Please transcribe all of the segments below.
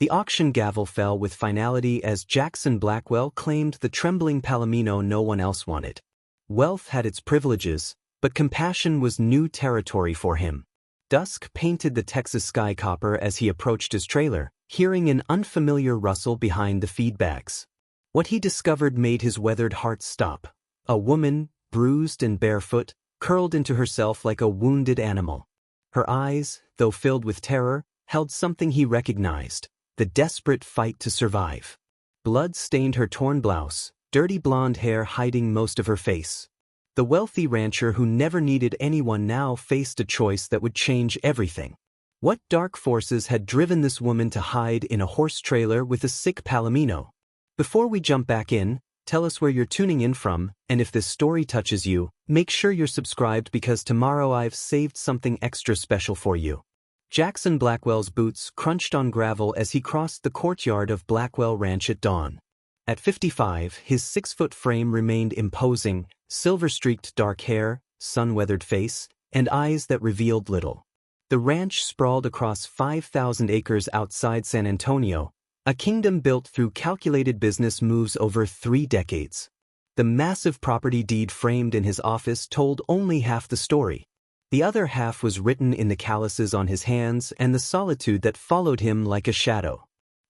The auction gavel fell with finality as Jackson Blackwell claimed the trembling palomino no one else wanted. Wealth had its privileges, but compassion was new territory for him. Dusk painted the Texas sky copper as he approached his trailer, hearing an unfamiliar rustle behind the feed bags. What he discovered made his weathered heart stop. A woman, bruised and barefoot, curled into herself like a wounded animal. Her eyes, though filled with terror, held something he recognized: the desperate fight to survive. Blood stained her torn blouse, dirty blonde hair hiding most of her face. The wealthy rancher who never needed anyone now faced a choice that would change everything. What dark forces had driven this woman to hide in a horse trailer with a sick palomino? Before we jump back in, tell us where you're tuning in from, and if this story touches you, make sure you're subscribed because tomorrow I've saved something extra special for you. Jackson Blackwell's boots crunched on gravel as he crossed the courtyard of Blackwell Ranch at dawn. At 55, his 6-foot frame remained imposing, silver-streaked dark hair, sun-weathered face, and eyes that revealed little. The ranch sprawled across 5,000 acres outside San Antonio, a kingdom built through calculated business moves over 3 decades. The massive property deed framed in his office told only half the story. The other half was written in the calluses on his hands and the solitude that followed him like a shadow.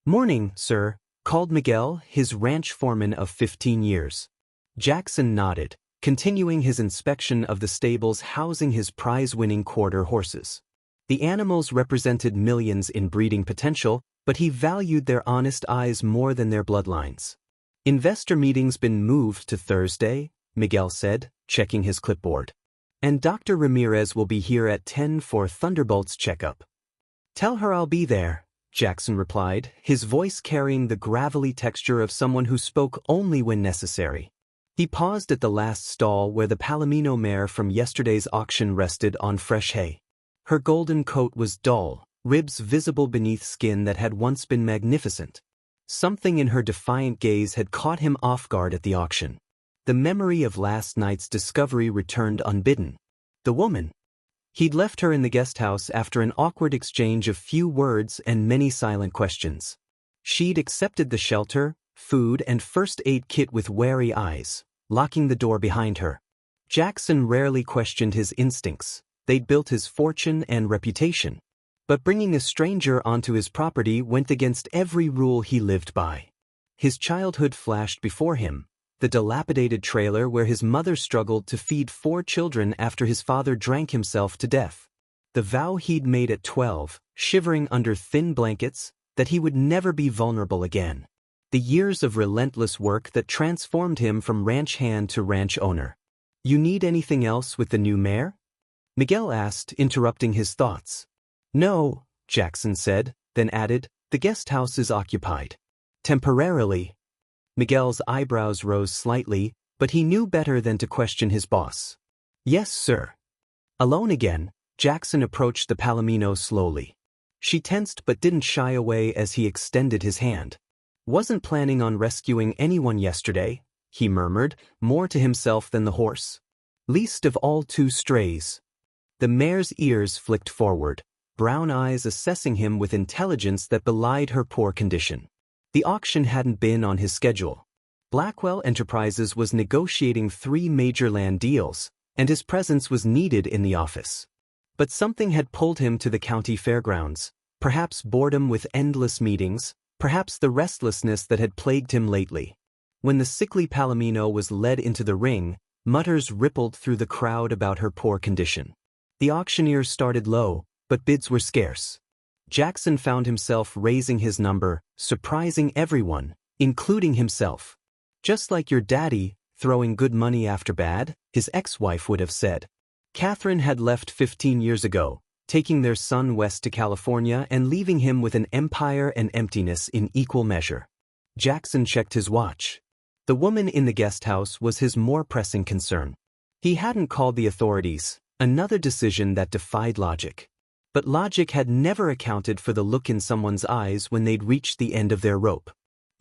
"Morning, sir," called Miguel, his ranch foreman of 15 years. Jackson nodded, continuing his inspection of the stables housing his prize-winning quarter horses. The animals represented millions in breeding potential, but he valued their honest eyes more than their bloodlines. "Investor meeting's been moved to Thursday," Miguel said, checking his clipboard. "And Dr. Ramirez will be here at 10 for Thunderbolt's checkup." "Tell her I'll be there," Jackson replied, his voice carrying the gravelly texture of someone who spoke only when necessary. He paused at the last stall where the palomino mare from yesterday's auction rested on fresh hay. Her golden coat was dull, ribs visible beneath skin that had once been magnificent. Something in her defiant gaze had caught him off guard at the auction. The memory of last night's discovery returned unbidden. The woman. He'd left her in the guest house after an awkward exchange of few words and many silent questions. She'd accepted the shelter, food, and first aid kit with wary eyes, locking the door behind her. Jackson rarely questioned his instincts. They'd built his fortune and reputation. But bringing a stranger onto his property went against every rule he lived by. His childhood flashed before him, the dilapidated trailer where his mother struggled to feed 4 children after his father drank himself to death. The vow he'd made at 12, shivering under thin blankets, that he would never be vulnerable again. The years of relentless work that transformed him from ranch hand to ranch owner. "You need anything else with the new mare?" Miguel asked, interrupting his thoughts. "No," Jackson said, then added, "the guest house is occupied. Temporarily." Miguel's eyebrows rose slightly, but he knew better than to question his boss. "Yes, sir." Alone again, Jackson approached the palomino slowly. She tensed but didn't shy away as he extended his hand. "Wasn't planning on rescuing anyone yesterday," he murmured, more to himself than the horse. "Least of all 2 strays." The mare's ears flicked forward, brown eyes assessing him with intelligence that belied her poor condition. The auction hadn't been on his schedule. Blackwell Enterprises was negotiating 3 major land deals, and his presence was needed in the office. But something had pulled him to the county fairgrounds, perhaps boredom with endless meetings, perhaps the restlessness that had plagued him lately. When the sickly palomino was led into the ring, mutters rippled through the crowd about her poor condition. The auctioneer started low, but bids were scarce. Jackson found himself raising his number, surprising everyone, including himself. "Just like your daddy, throwing good money after bad," his ex-wife would have said. Catherine had left 15 years ago, taking their son west to California and leaving him with an empire and emptiness in equal measure. Jackson checked his watch. The woman in the guest house was his more pressing concern. He hadn't called the authorities, another decision that defied logic. But logic had never accounted for the look in someone's eyes when they'd reached the end of their rope.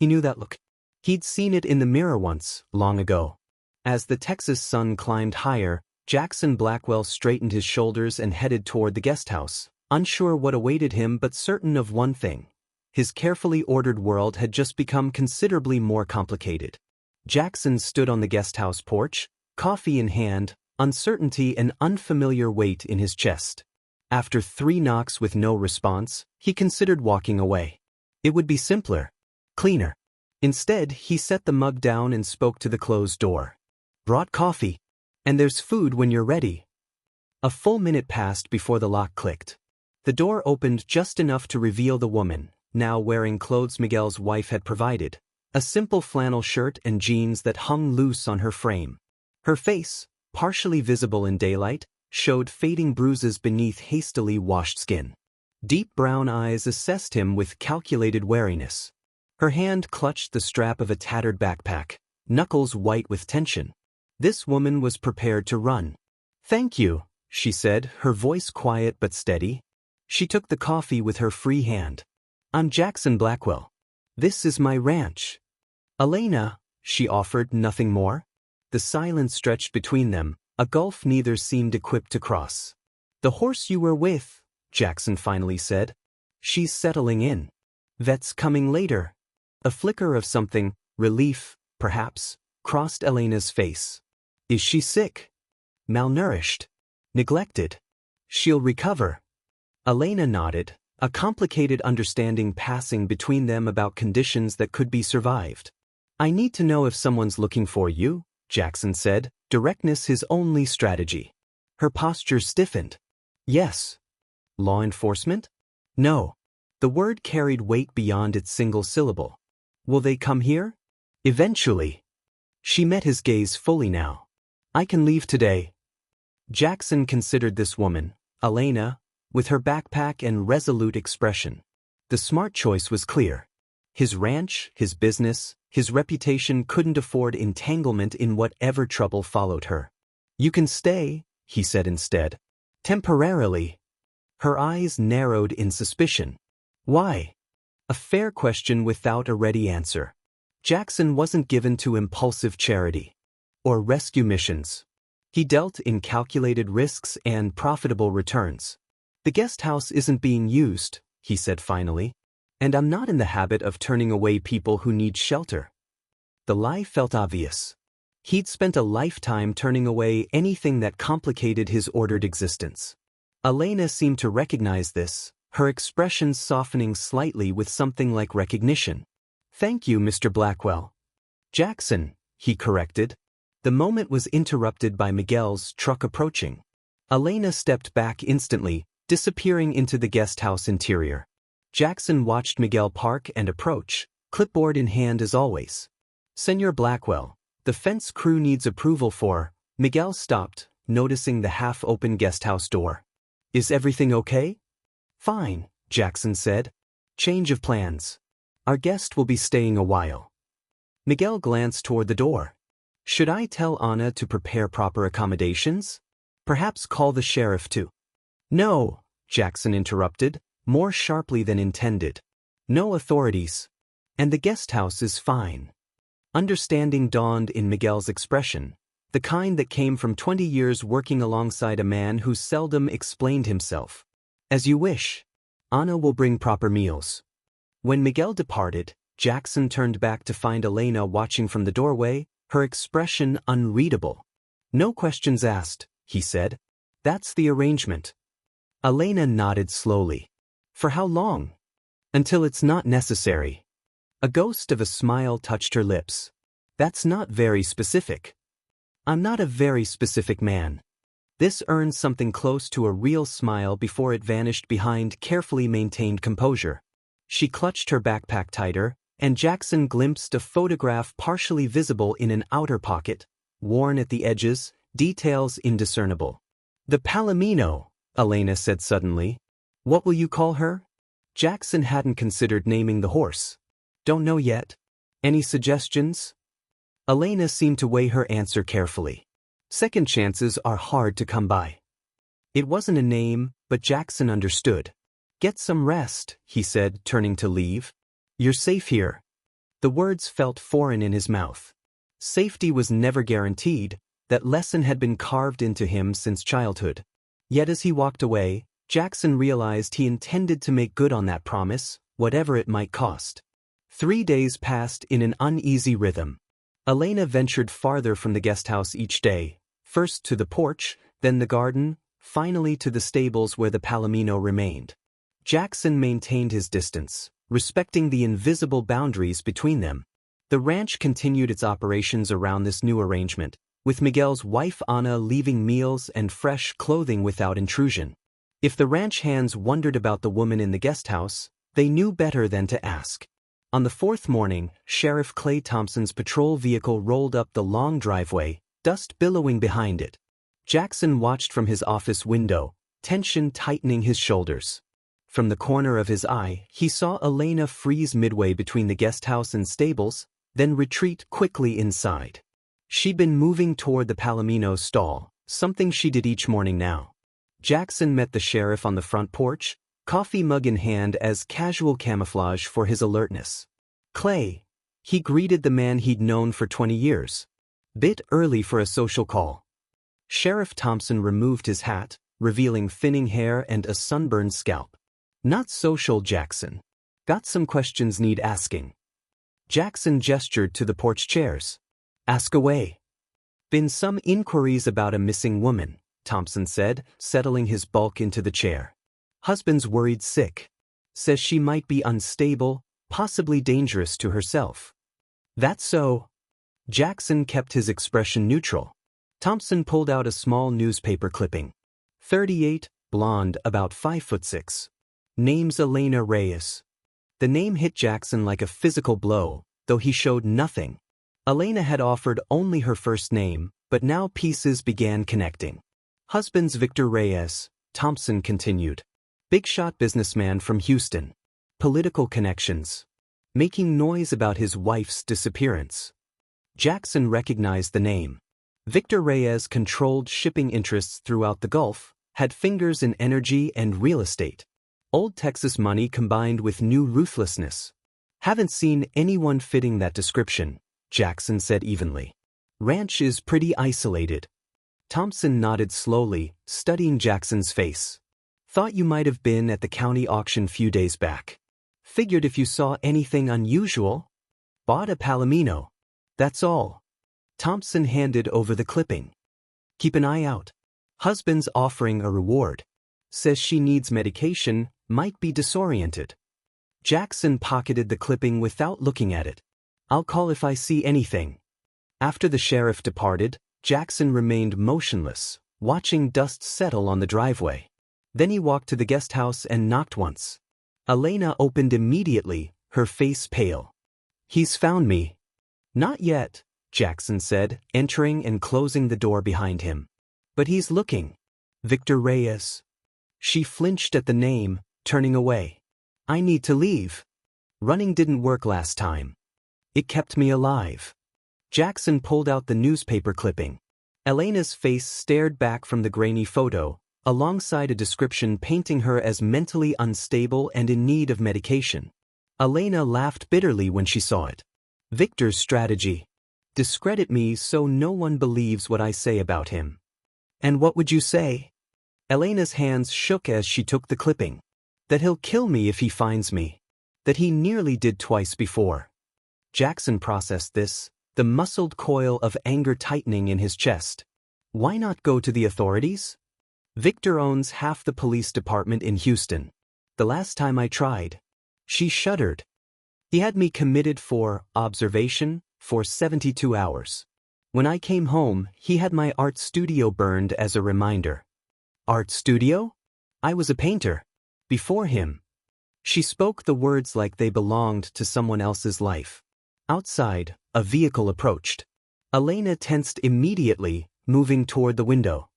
He knew that look. He'd seen it in the mirror once, long ago. As the Texas sun climbed higher, Jackson Blackwell straightened his shoulders and headed toward the guest house, unsure what awaited him but certain of one thing. His carefully ordered world had just become considerably more complicated. Jackson stood on the guesthouse porch, coffee in hand, uncertainty and unfamiliar weight in his chest. After 3 knocks with no response, he considered walking away. It would be simpler, cleaner. Instead, he set the mug down and spoke to the closed door. "Brought coffee. And there's food when you're ready." A full minute passed before the lock clicked. The door opened just enough to reveal the woman, now wearing clothes Miguel's wife had provided, a simple flannel shirt and jeans that hung loose on her frame. Her face, partially visible in daylight, showed fading bruises beneath hastily washed skin. Deep brown eyes assessed him with calculated wariness. Her hand clutched the strap of a tattered backpack, knuckles white with tension. This woman was prepared to run. "Thank you," she said, her voice quiet but steady. She took the coffee with her free hand. "I'm Jackson Blackwell. This is my ranch." "Elena," she offered, nothing more. The silence stretched between them, a gulf neither seemed equipped to cross. "The horse you were with," Jackson finally said. "She's settling in. Vet's coming later." A flicker of something, relief, perhaps, crossed Elena's face. "Is she sick? Malnourished? Neglected? She'll recover." Elena nodded, a complicated understanding passing between them about conditions that could be survived. "I need to know if someone's looking for you," Jackson said, directness his only strategy. Her posture stiffened. "Yes." "Law enforcement?" "No." The word carried weight beyond its single syllable. "Will they come here?" "Eventually." She met his gaze fully now. "I can leave today." Jackson considered this woman, Elena, with her backpack and resolute expression. The smart choice was clear. His ranch, his business, his reputation couldn't afford entanglement in whatever trouble followed her. "You can stay," he said instead. "Temporarily." Her eyes narrowed in suspicion. "Why?" A fair question without a ready answer. Jackson wasn't given to impulsive charity or rescue missions. He dealt in calculated risks and profitable returns. "The guest house isn't being used," he said finally, "and I'm not in the habit of turning away people who need shelter." The lie felt obvious. He'd spent a lifetime turning away anything that complicated his ordered existence. Elena seemed to recognize this, her expression softening slightly with something like recognition. "Thank you, Mr. Blackwell." "Jackson," he corrected. The moment was interrupted by Miguel's truck approaching. Elena stepped back instantly, disappearing into the guest house interior. Jackson watched Miguel park and approach, clipboard in hand as always. "Senor Blackwell, the fence crew needs approval for—" Miguel stopped, noticing the half-open guest house door. "Is everything okay?" "Fine," Jackson said. "Change of plans. Our guest will be staying a while." Miguel glanced toward the door. "Should I tell Anna to prepare proper accommodations? Perhaps call the sheriff too?" "No," Jackson interrupted, more sharply than intended. "No authorities. And the guest house is fine." Understanding dawned in Miguel's expression, the kind that came from 20 years working alongside a man who seldom explained himself. "As you wish. Anna will bring proper meals." When Miguel departed, Jackson turned back to find Elena watching from the doorway, her expression unreadable. "No questions asked," he said. "That's the arrangement." Elena nodded slowly. "For how long?" "Until it's not necessary." A ghost of a smile touched her lips. "That's not very specific." "I'm not a very specific man." This earned something close to a real smile before it vanished behind carefully maintained composure. She clutched her backpack tighter, and Jackson glimpsed a photograph partially visible in an outer pocket, worn at the edges, details indiscernible. "The palomino," Elena said suddenly. "What will you call her?" Jackson hadn't considered naming the horse. "Don't know yet. Any suggestions?" Elena seemed to weigh her answer carefully. Second chances are hard to come by. It wasn't a name, but Jackson understood. "Get some rest," he said, turning to leave. "You're safe here." The words felt foreign in his mouth. Safety was never guaranteed, that lesson had been carved into him since childhood. Yet as he walked away, Jackson realized he intended to make good on that promise, whatever it might cost. 3 days passed in an uneasy rhythm. Elena ventured farther from the guest house each day, first to the porch, then the garden, finally to the stables where the palomino remained. Jackson maintained his distance, respecting the invisible boundaries between them. The ranch continued its operations around this new arrangement, with Miguel's wife Ana leaving meals and fresh clothing without intrusion. If the ranch hands wondered about the woman in the guest house, they knew better than to ask. On the fourth morning, Sheriff Clay Thompson's patrol vehicle rolled up the long driveway, dust billowing behind it. Jackson watched from his office window, tension tightening his shoulders. From the corner of his eye, he saw Elena freeze midway between the guest house and stables, then retreat quickly inside. She'd been moving toward the palomino stall, something she did each morning now. Jackson met the sheriff on the front porch, coffee mug in hand as casual camouflage for his alertness. Clay, he greeted the man he'd known for 20 years. Bit early for a social call. Sheriff Thompson removed his hat, revealing thinning hair and a sunburned scalp. Not social, Jackson. Got some questions need asking. Jackson gestured to the porch chairs. Ask away. Been some inquiries about a missing woman, Thompson said, settling his bulk into the chair. Husband's worried sick. Says she might be unstable, possibly dangerous to herself. That's so. Jackson kept his expression neutral. Thompson pulled out a small newspaper clipping. 38, blonde, about 5'6". Name's Elena Reyes. The name hit Jackson like a physical blow, though he showed nothing. Elena had offered only her first name, but now pieces began connecting. Husband's Victor Reyes, Thompson continued. Big-shot businessman from Houston. Political connections. Making noise about his wife's disappearance. Jackson recognized the name. Victor Reyes controlled shipping interests throughout the Gulf, had fingers in energy and real estate. Old Texas money combined with new ruthlessness. Haven't seen anyone fitting that description, Jackson said evenly. Ranch is pretty isolated. Thompson nodded slowly, studying Jackson's face. Thought you might have been at the county auction few days back. Figured if you saw anything unusual. Bought a palomino. That's all. Thompson handed over the clipping. Keep an eye out. Husband's offering a reward. Says she needs medication, might be disoriented. Jackson pocketed the clipping without looking at it. I'll call if I see anything. After the sheriff departed, Jackson remained motionless, watching dust settle on the driveway. Then he walked to the guest house and knocked once. Elena opened immediately, her face pale. He's found me. Not yet, Jackson said, entering and closing the door behind him. But he's looking. Victor Reyes. She flinched at the name, turning away. I need to leave. Running didn't work last time. It kept me alive. Jackson pulled out the newspaper clipping. Elena's face stared back from the grainy photo, alongside a description painting her as mentally unstable and in need of medication. Elena laughed bitterly when she saw it. Victor's strategy. Discredit me so no one believes what I say about him. And what would you say? Elena's hands shook as she took the clipping. That he'll kill me if he finds me. That he nearly did twice before. Jackson processed this, the muscled coil of anger tightening in his chest. Why not go to the authorities? Victor owns half the police department in Houston. The last time I tried. She shuddered. He had me committed for observation for 72 hours. When I came home, he had my art studio burned as a reminder. Art studio? I was a painter. Before him. She spoke the words like they belonged to someone else's life. Outside, a vehicle approached. Elena tensed immediately, moving toward the window.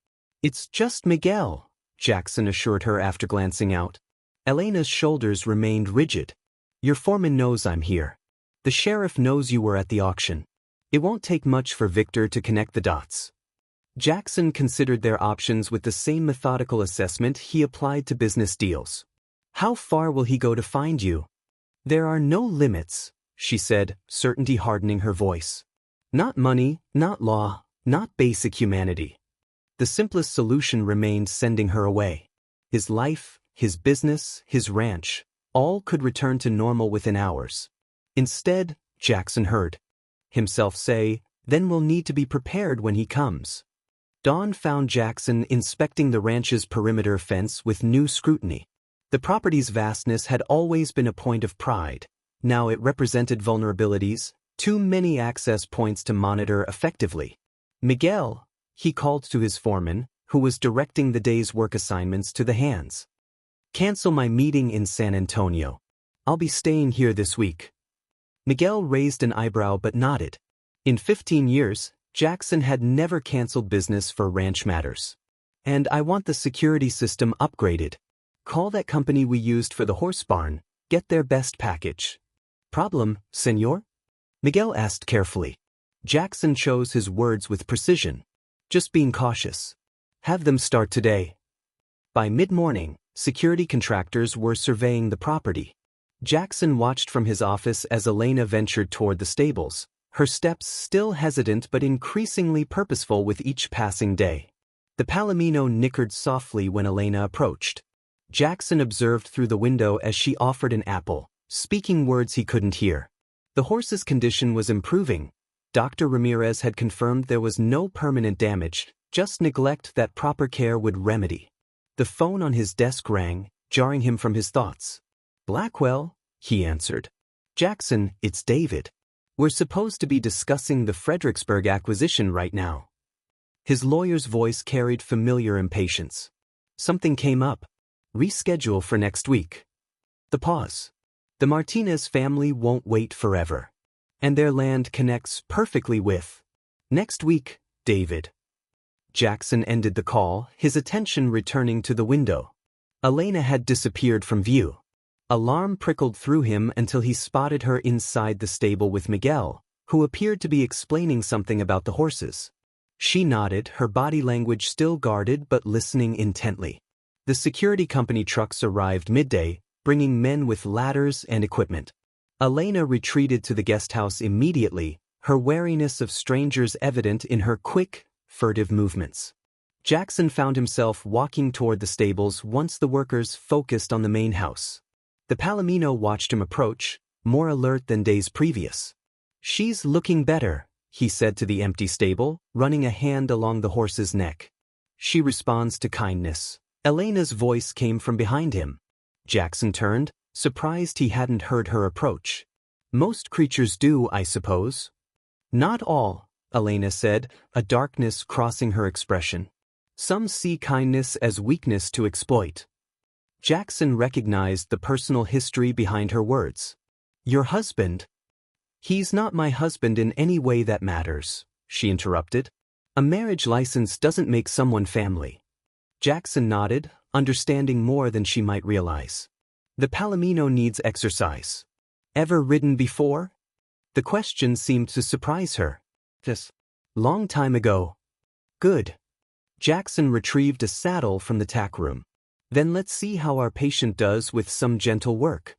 It's just Miguel, Jackson assured her after glancing out. Elena's shoulders remained rigid. Your foreman knows I'm here. The sheriff knows you were at the auction. It won't take much for Victor to connect the dots. Jackson considered their options with the same methodical assessment he applied to business deals. How far will he go to find you? There are no limits, she said, certainty hardening her voice. Not money, not law, not basic humanity. The simplest solution remained sending her away. His life, his business, his ranch, all could return to normal within hours. Instead, Jackson heard himself say, "Then we'll need to be prepared when he comes." Dawn found Jackson inspecting the ranch's perimeter fence with new scrutiny. The property's vastness had always been a point of pride. Now it represented vulnerabilities, too many access points to monitor effectively. "Miguel," he called to his foreman, who was directing the day's work assignments to the hands. "Cancel my meeting in San Antonio. I'll be staying here this week." Miguel raised an eyebrow but nodded. In 15 years, Jackson had never canceled business for ranch matters. "And I want the security system upgraded. Call that company we used for the horse barn, get their best package." "Problem, senor?" Miguel asked carefully. Jackson chose his words with precision. "Just being cautious. Have them start today." By mid-morning, security contractors were surveying the property. Jackson watched from his office as Elena ventured toward the stables, her steps still hesitant but increasingly purposeful with each passing day. The palomino nickered softly when Elena approached. Jackson observed through the window as she offered an apple, speaking words he couldn't hear. The horse's condition was improving. Dr. Ramirez had confirmed there was no permanent damage, just neglect that proper care would remedy. The phone on his desk rang, jarring him from his thoughts. "Blackwell," he answered. "Jackson, it's David. We're supposed to be discussing the Fredericksburg acquisition right now." His lawyer's voice carried familiar impatience. "Something came up. Reschedule for next week." The pause. "The Martinez family won't wait forever. And their land connects perfectly with next week, David." Jackson ended the call, his attention returning to the window. Elena had disappeared from view. Alarm prickled through him until he spotted her inside the stable with Miguel, who appeared to be explaining something about the horses. She nodded, her body language still guarded but listening intently. The security company trucks arrived midday, bringing men with ladders and equipment. Elena retreated to the guest house immediately, her wariness of strangers evident in her quick, furtive movements. Jackson found himself walking toward the stables once the workers focused on the main house. The palomino watched him approach, more alert than days previous. "She's looking better," he said to the empty stable, running a hand along the horse's neck. "She responds to kindness." Elena's voice came from behind him. Jackson turned, surprised he hadn't heard her approach. "Most creatures do, I suppose." "Not all," Elena said, a darkness crossing her expression. "Some see kindness as weakness to exploit." Jackson recognized the personal history behind her words. "Your husband?" "He's not my husband in any way that matters," she interrupted. "A marriage license doesn't make someone family." Jackson nodded, understanding more than she might realize. "The palomino needs exercise. Ever ridden before?" The question seemed to surprise her. "Just long time ago." "Good." Jackson retrieved a saddle from the tack room. "Then let's see how our patient does with some gentle work."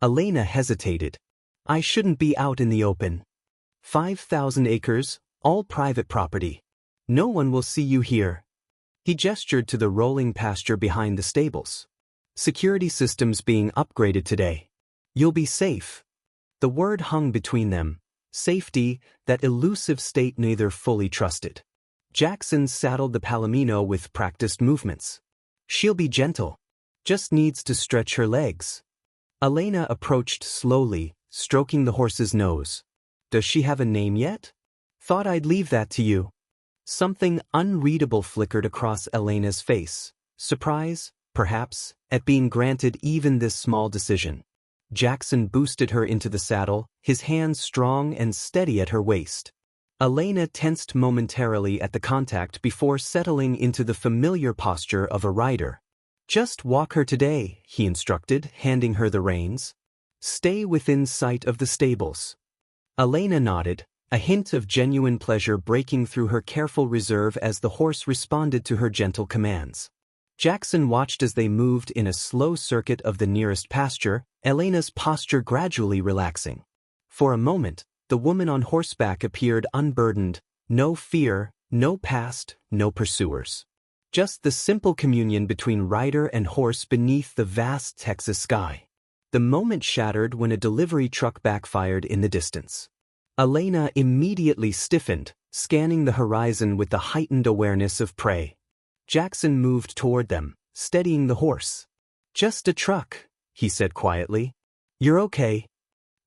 Elena hesitated. "I shouldn't be out in the open. 5,000 acres, all private property. No one will see you here." He gestured to the rolling pasture behind the stables. "Security systems being upgraded today. You'll be safe." The word hung between them. Safety, that elusive state neither fully trusted. Jackson saddled the palomino with practiced movements. "She'll be gentle. Just needs to stretch her legs." Elena approached slowly, stroking the horse's nose. "Does she have a name yet?" "Thought I'd leave that to you." Something unreadable flickered across Elena's face. Surprise, perhaps, at being granted even this small decision. Jackson boosted her into the saddle, his hands strong and steady at her waist. Elena tensed momentarily at the contact before settling into the familiar posture of a rider. "Just walk her today," he instructed, handing her the reins. "Stay within sight of the stables." Elena nodded, a hint of genuine pleasure breaking through her careful reserve as the horse responded to her gentle commands. Jackson watched as they moved in a slow circuit of the nearest pasture, Elena's posture gradually relaxing. For a moment, the woman on horseback appeared unburdened, no fear, no past, no pursuers. Just the simple communion between rider and horse beneath the vast Texas sky. The moment shattered when a delivery truck backfired in the distance. Elena immediately stiffened, scanning the horizon with the heightened awareness of prey. Jackson moved toward them, steadying the horse. "Just a truck," he said quietly. "You're okay."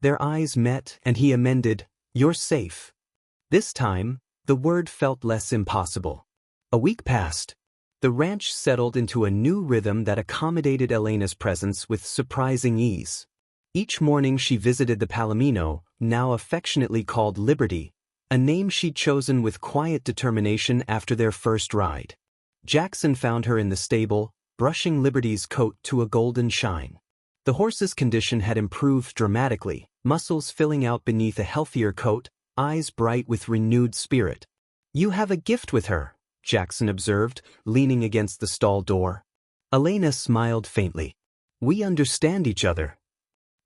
Their eyes met and he amended, "You're safe." This time, the word felt less impossible. A week passed. The ranch settled into a new rhythm that accommodated Elena's presence with surprising ease. Each morning she visited the palomino, now affectionately called Liberty, a name she'd chosen with quiet determination after their first ride. Jackson found her in the stable, brushing Liberty's coat to a golden shine. The horse's condition had improved dramatically, muscles filling out beneath a healthier coat, eyes bright with renewed spirit. "You have a gift with her," Jackson observed, leaning against the stall door. Elena smiled faintly. "We understand each other."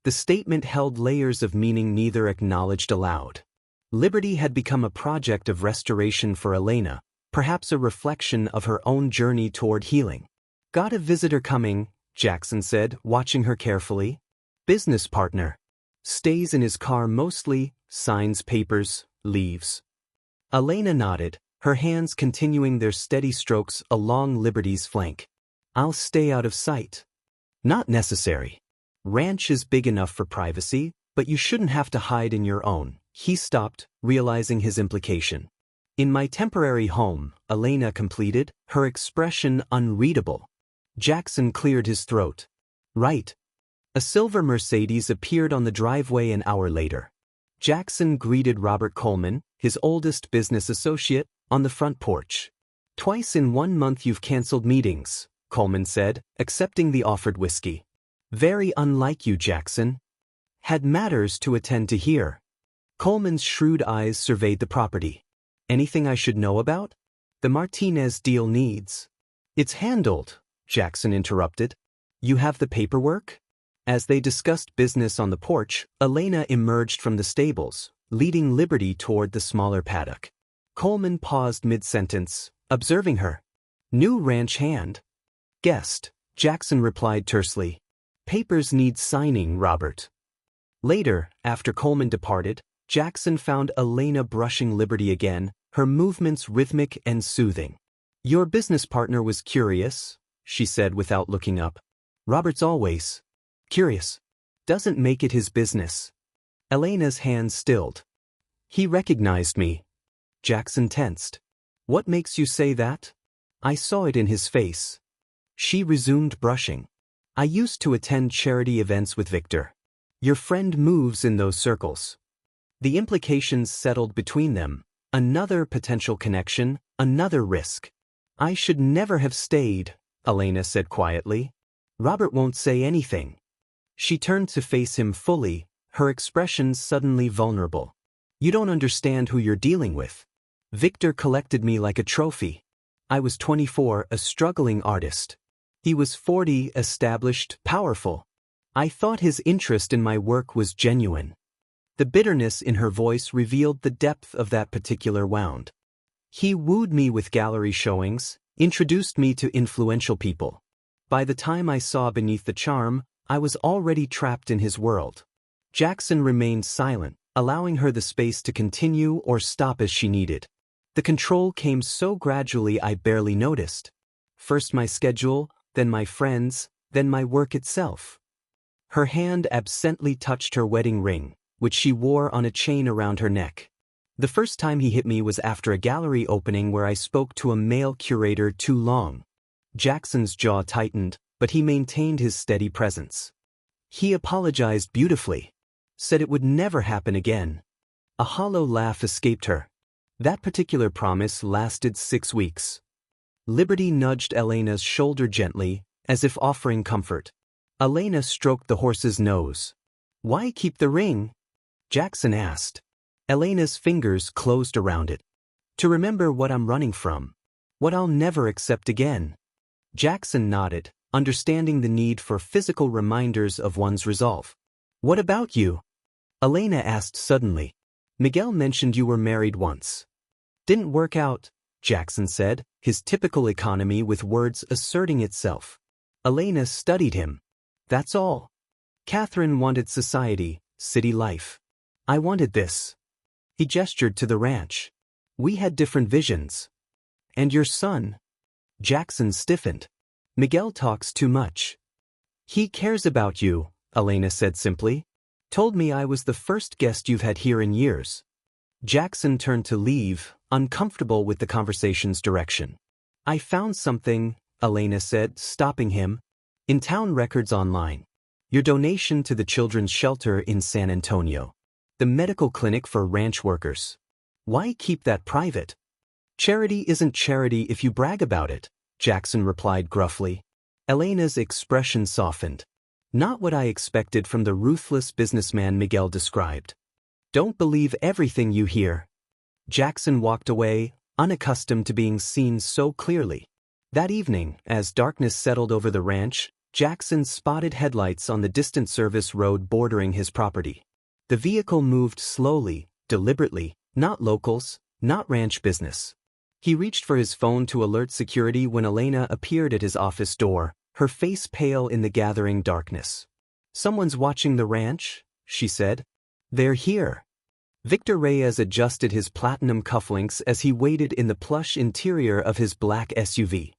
The statement held layers of meaning neither acknowledged aloud. Liberty had become a project of restoration for Elena, perhaps a reflection of her own journey toward healing. "Got a visitor coming," Jackson said, watching her carefully. "Business partner. Stays in his car mostly, signs papers, leaves." Elena nodded, her hands continuing their steady strokes along Liberty's flank. "I'll stay out of sight." "Not necessary. Ranch is big enough for privacy, but you shouldn't have to hide in your own." He stopped, realizing his implication. "In my temporary home," Elena completed, her expression unreadable. Jackson cleared his throat. "Right." A silver Mercedes appeared on the driveway an hour later. Jackson greeted Robert Coleman, his oldest business associate, on the front porch. "Twice in 1 month you've canceled meetings," Coleman said, accepting the offered whiskey. "Very unlike you, Jackson." "Had matters to attend to here." Coleman's shrewd eyes surveyed the property. "Anything I should know about?" "The Martinez deal needs." "It's handled," Jackson interrupted. "You have the paperwork?" As they discussed business on the porch, Elena emerged from the stables, leading Liberty toward the smaller paddock. Coleman paused mid-sentence, observing her. "New ranch hand." "Guessed," Jackson replied tersely. "Papers need signing, Robert." Later, after Coleman departed, Jackson found Elena brushing Liberty again, her movements rhythmic and soothing. "Your business partner was curious," she said without looking up. "Robert's always curious. Doesn't make it his business." Elena's hands stilled. "He recognized me." Jackson tensed. "What makes you say that?" "I saw it in his face." She resumed brushing. "I used to attend charity events with Victor. Your friend moves in those circles." The implications settled between them. Another potential connection, another risk. "I should never have stayed," Elena said quietly. "Robert won't say anything." She turned to face him fully, her expression suddenly vulnerable. "You don't understand who you're dealing with. Victor collected me like a trophy. I was 24, a struggling artist. He was 40, established, powerful. I thought his interest in my work was genuine." The bitterness in her voice revealed the depth of that particular wound. "He wooed me with gallery showings, introduced me to influential people. By the time I saw beneath the charm, I was already trapped in his world." Jackson remained silent, allowing her the space to continue or stop as she needed. "The control came so gradually I barely noticed. First my schedule, then my friends, then my work itself." Her hand absently touched her wedding ring, which she wore on a chain around her neck. "The first time he hit me was after a gallery opening where I spoke to a male curator too long." Jackson's jaw tightened, but he maintained his steady presence. "He apologized beautifully. Said it would never happen again." A hollow laugh escaped her. That particular promise lasted 6 weeks. Liberty nudged Elena's shoulder gently, as if offering comfort. Elena stroked the horse's nose. "Why keep the ring?" Jackson asked. Elena's fingers closed around it. "To remember what I'm running from. What I'll never accept again." Jackson nodded, understanding the need for physical reminders of one's resolve. "What about you?" Elena asked suddenly. "Miguel mentioned you were married once." "Didn't work out," Jackson said, his typical economy with words asserting itself. Elena studied him. "That's all." Catherine wanted society, city life. I wanted this. He gestured to the ranch. We had different visions. And your son? Jackson stiffened. Miguel talks too much. He cares about you, Elena said simply. Told me I was the first guest you've had here in years. Jackson turned to leave, uncomfortable with the conversation's direction. I found something, Elena said, stopping him. In town records online. Your donation to the children's shelter in San Antonio. The medical clinic for ranch workers. Why keep that private? Charity isn't charity if you brag about it, Jackson replied gruffly. Elena's expression softened. Not what I expected from the ruthless businessman Miguel described. Don't believe everything you hear. Jackson walked away, unaccustomed to being seen so clearly. That evening, as darkness settled over the ranch, Jackson spotted headlights on the distant service road bordering his property. The vehicle moved slowly, deliberately, not locals, not ranch business. He reached for his phone to alert security when Elena appeared at his office door, her face pale in the gathering darkness. Someone's watching the ranch, she said. They're here. Victor Reyes adjusted his platinum cufflinks as he waited in the plush interior of his black SUV.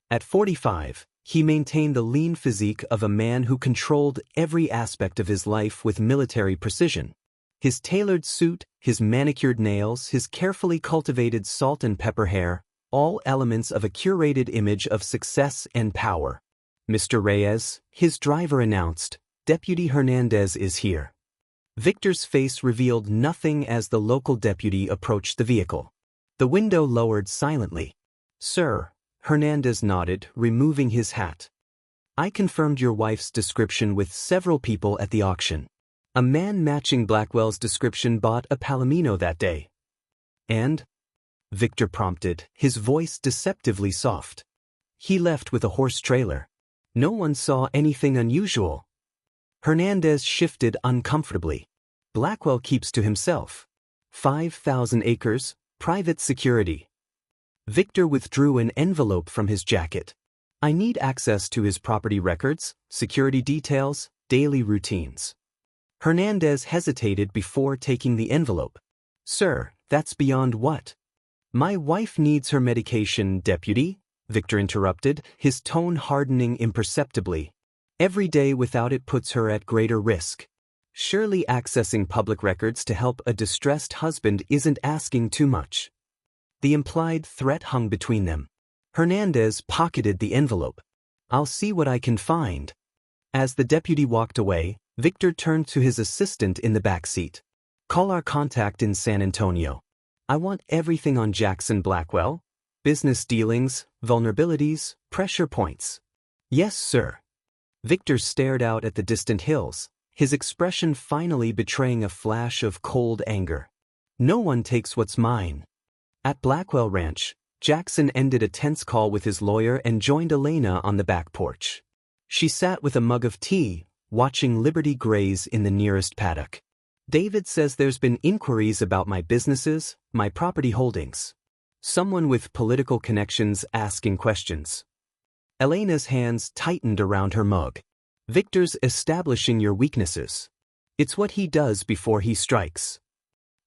At 45, he maintained the lean physique of a man who controlled every aspect of his life with military precision. His tailored suit, his manicured nails, his carefully cultivated salt and pepper hair, all elements of a curated image of success and power. Mr. Reyes, his driver announced, Deputy Hernandez is here. Victor's face revealed nothing as the local deputy approached the vehicle. The window lowered silently. Sir, Hernandez nodded, removing his hat. I confirmed your wife's description with several people at the auction. A man matching Blackwell's description bought a palomino that day. And? Victor prompted, his voice deceptively soft. He left with a horse trailer. No one saw anything unusual. Hernandez shifted uncomfortably. Blackwell keeps to himself. 5,000 acres, private security. Victor withdrew an envelope from his jacket. I need access to his property records, security details, daily routines. Hernandez hesitated before taking the envelope. Sir, that's beyond what? My wife needs her medication, deputy, Victor interrupted, his tone hardening imperceptibly. Every day without it puts her at greater risk. Surely accessing public records to help a distressed husband isn't asking too much. The implied threat hung between them. Hernandez pocketed the envelope. I'll see what I can find. As the deputy walked away, Victor turned to his assistant in the back seat. Call our contact in San Antonio. I want everything on Jackson Blackwell. Business dealings, vulnerabilities, pressure points. Yes, sir. Victor stared out at the distant hills, his expression finally betraying a flash of cold anger. No one takes what's mine. At Blackwell Ranch, Jackson ended a tense call with his lawyer and joined Elena on the back porch. She sat with a mug of tea, watching Liberty graze in the nearest paddock. David says there's been inquiries about my businesses, my property holdings. Someone with political connections asking questions. Elena's hands tightened around her mug. Victor's establishing your weaknesses. It's what he does before he strikes.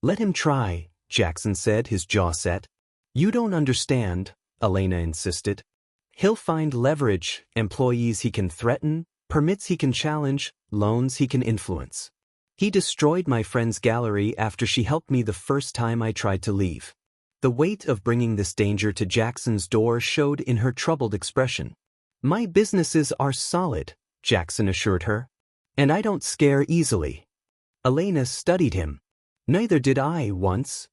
Let him try, Jackson said, his jaw set. You don't understand, Elena insisted. He'll find leverage, employees he can threaten, permits he can challenge, loans he can influence. He destroyed my friend's gallery after she helped me the first time I tried to leave. The weight of bringing this danger to Jackson's door showed in her troubled expression. My businesses are solid, Jackson assured her. And I don't scare easily. Elena studied him. Neither did I once.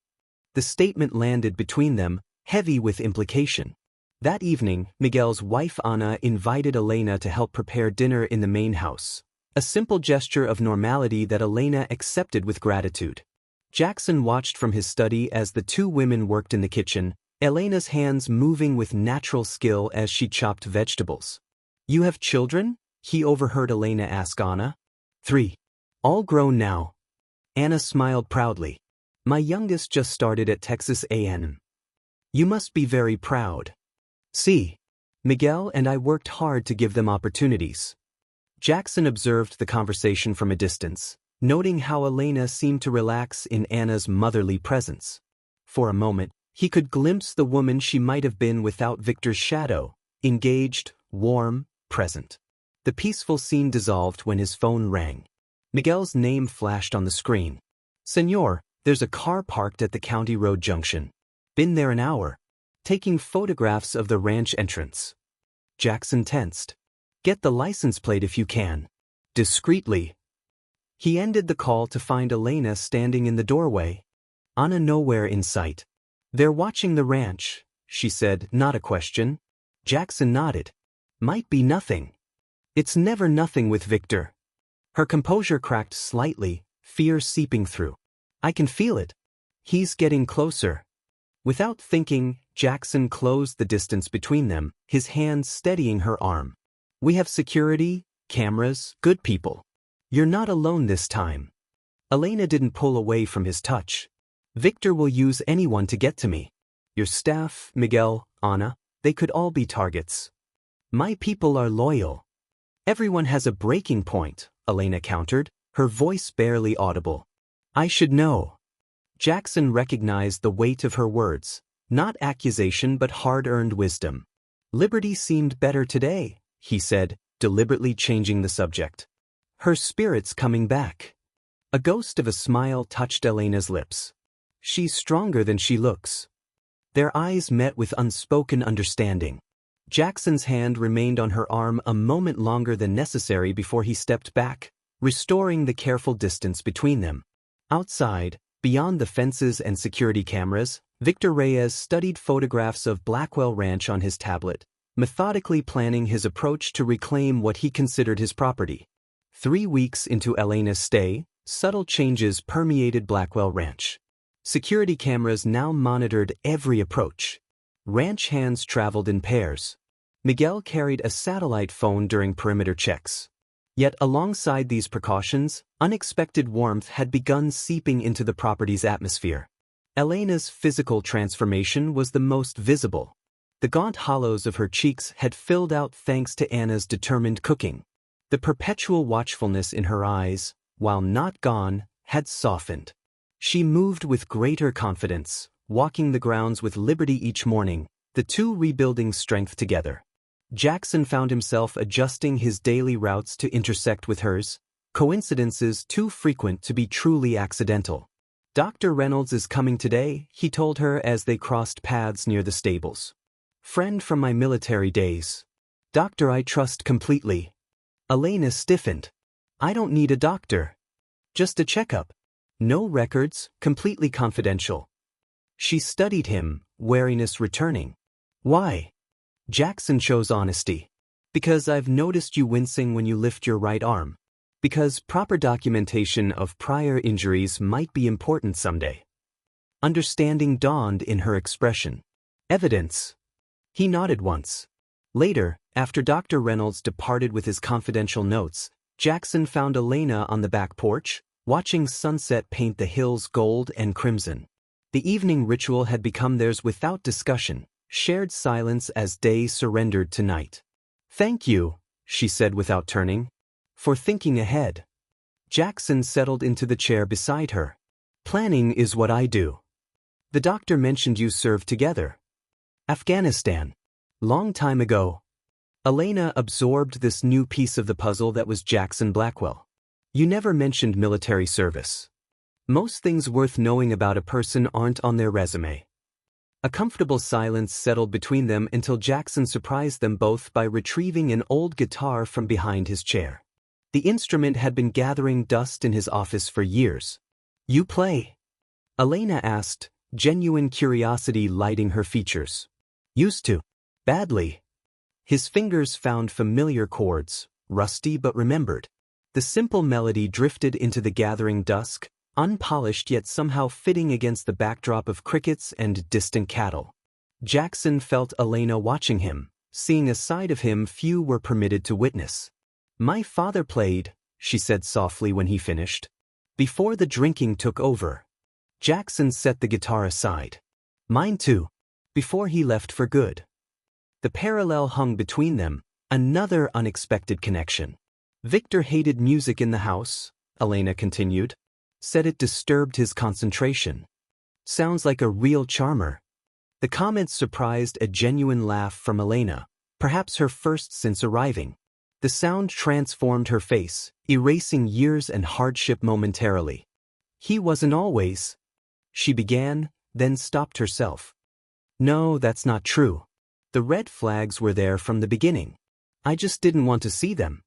The statement landed between them, heavy with implication. That evening, Miguel's wife Ana invited Elena to help prepare dinner in the main house. A simple gesture of normality that Elena accepted with gratitude. Jackson watched from his study as the two women worked in the kitchen, Elena's hands moving with natural skill as she chopped vegetables. You have children? He overheard Elena ask Ana. 3. All grown now. Ana smiled proudly. My youngest just started at Texas A&M. You must be very proud. See, Miguel and I worked hard to give them opportunities. Jackson observed the conversation from a distance, noting how Elena seemed to relax in Anna's motherly presence. For a moment, he could glimpse the woman she might have been without Victor's shadow, engaged, warm, present. The peaceful scene dissolved when his phone rang. Miguel's name flashed on the screen. "Senor, there's a car parked at the County Road junction. Been there an hour. Taking photographs of the ranch entrance." Jackson tensed. "Get the license plate if you can." Discreetly. He ended the call to find Elena standing in the doorway. Anna nowhere in sight. "They're watching the ranch," she said, not a question. Jackson nodded. "Might be nothing." "It's never nothing with Victor." Her composure cracked slightly, fear seeping through. "I can feel it. He's getting closer." Without thinking, Jackson closed the distance between them, his hand steadying her arm. "We have security, cameras, good people. You're not alone this time." Elena didn't pull away from his touch. "Victor will use anyone to get to me. Your staff, Miguel, Anna, they could all be targets. My people are loyal." "Everyone has a breaking point," Elena countered, her voice barely audible. "I should know." Jackson recognized the weight of her words, not accusation but hard-earned wisdom. "Liberty seemed better today," he said, deliberately changing the subject. "Her spirit's coming back." A ghost of a smile touched Elena's lips. "She's stronger than she looks." Their eyes met with unspoken understanding. Jackson's hand remained on her arm a moment longer than necessary before he stepped back, restoring the careful distance between them. Outside, beyond the fences and security cameras, Victor Reyes studied photographs of Blackwell Ranch on his tablet, methodically planning his approach to reclaim what he considered his property. 3 weeks into Elena's stay, subtle changes permeated Blackwell Ranch. Security cameras now monitored every approach. Ranch hands traveled in pairs. Miguel carried a satellite phone during perimeter checks. Yet alongside these precautions, unexpected warmth had begun seeping into the property's atmosphere. Elena's physical transformation was the most visible. The gaunt hollows of her cheeks had filled out thanks to Anna's determined cooking. The perpetual watchfulness in her eyes, while not gone, had softened. She moved with greater confidence, walking the grounds with liberty each morning, the two rebuilding strength together. Jackson found himself adjusting his daily routes to intersect with hers, coincidences too frequent to be truly accidental. "Dr. Reynolds is coming today," he told her as they crossed paths near the stables. "Friend from my military days. Doctor I trust completely." Elena stiffened. "I don't need a doctor. Just a checkup. No records, completely confidential." She studied him, wariness returning. "Why?" Jackson chose honesty. "Because I've noticed you wincing when you lift your right arm. Because proper documentation of prior injuries might be important someday." Understanding dawned in her expression. "Evidence." He nodded once. Later, after Dr. Reynolds departed with his confidential notes, Jackson found Elena on the back porch, watching sunset paint the hills gold and crimson. The evening ritual had become theirs without discussion, shared silence as day surrendered to night. "Thank you," she said without turning, "for thinking ahead." Jackson settled into the chair beside her. "Planning is what I do." "The doctor mentioned you served together." "Afghanistan. Long time ago." Elena absorbed this new piece of the puzzle that was Jackson Blackwell. "You never mentioned military service. Most things worth knowing about a person aren't on their resume." A comfortable silence settled between them until Jackson surprised them both by retrieving an old guitar from behind his chair. The instrument had been gathering dust in his office for years. "You play?" Elena asked, genuine curiosity lighting her features. "Used to. Badly." His fingers found familiar chords, rusty but remembered. The simple melody drifted into the gathering dusk, unpolished yet somehow fitting against the backdrop of crickets and distant cattle. Jackson felt Elena watching him, seeing a side of him few were permitted to witness. "My father played," she said softly when he finished. "Before the drinking took over." Jackson set the guitar aside. "Mine too. Before he left for good." The parallel hung between them, another unexpected connection. Victor hated music in the house, Elena continued. Said it disturbed his concentration. Sounds like a real charmer. The comments surprised a genuine laugh from Elena, perhaps her first since arriving. The sound transformed her face, erasing years and hardship momentarily. He wasn't always. She began, then stopped herself. No, that's not true. The red flags were there from the beginning. I just didn't want to see them.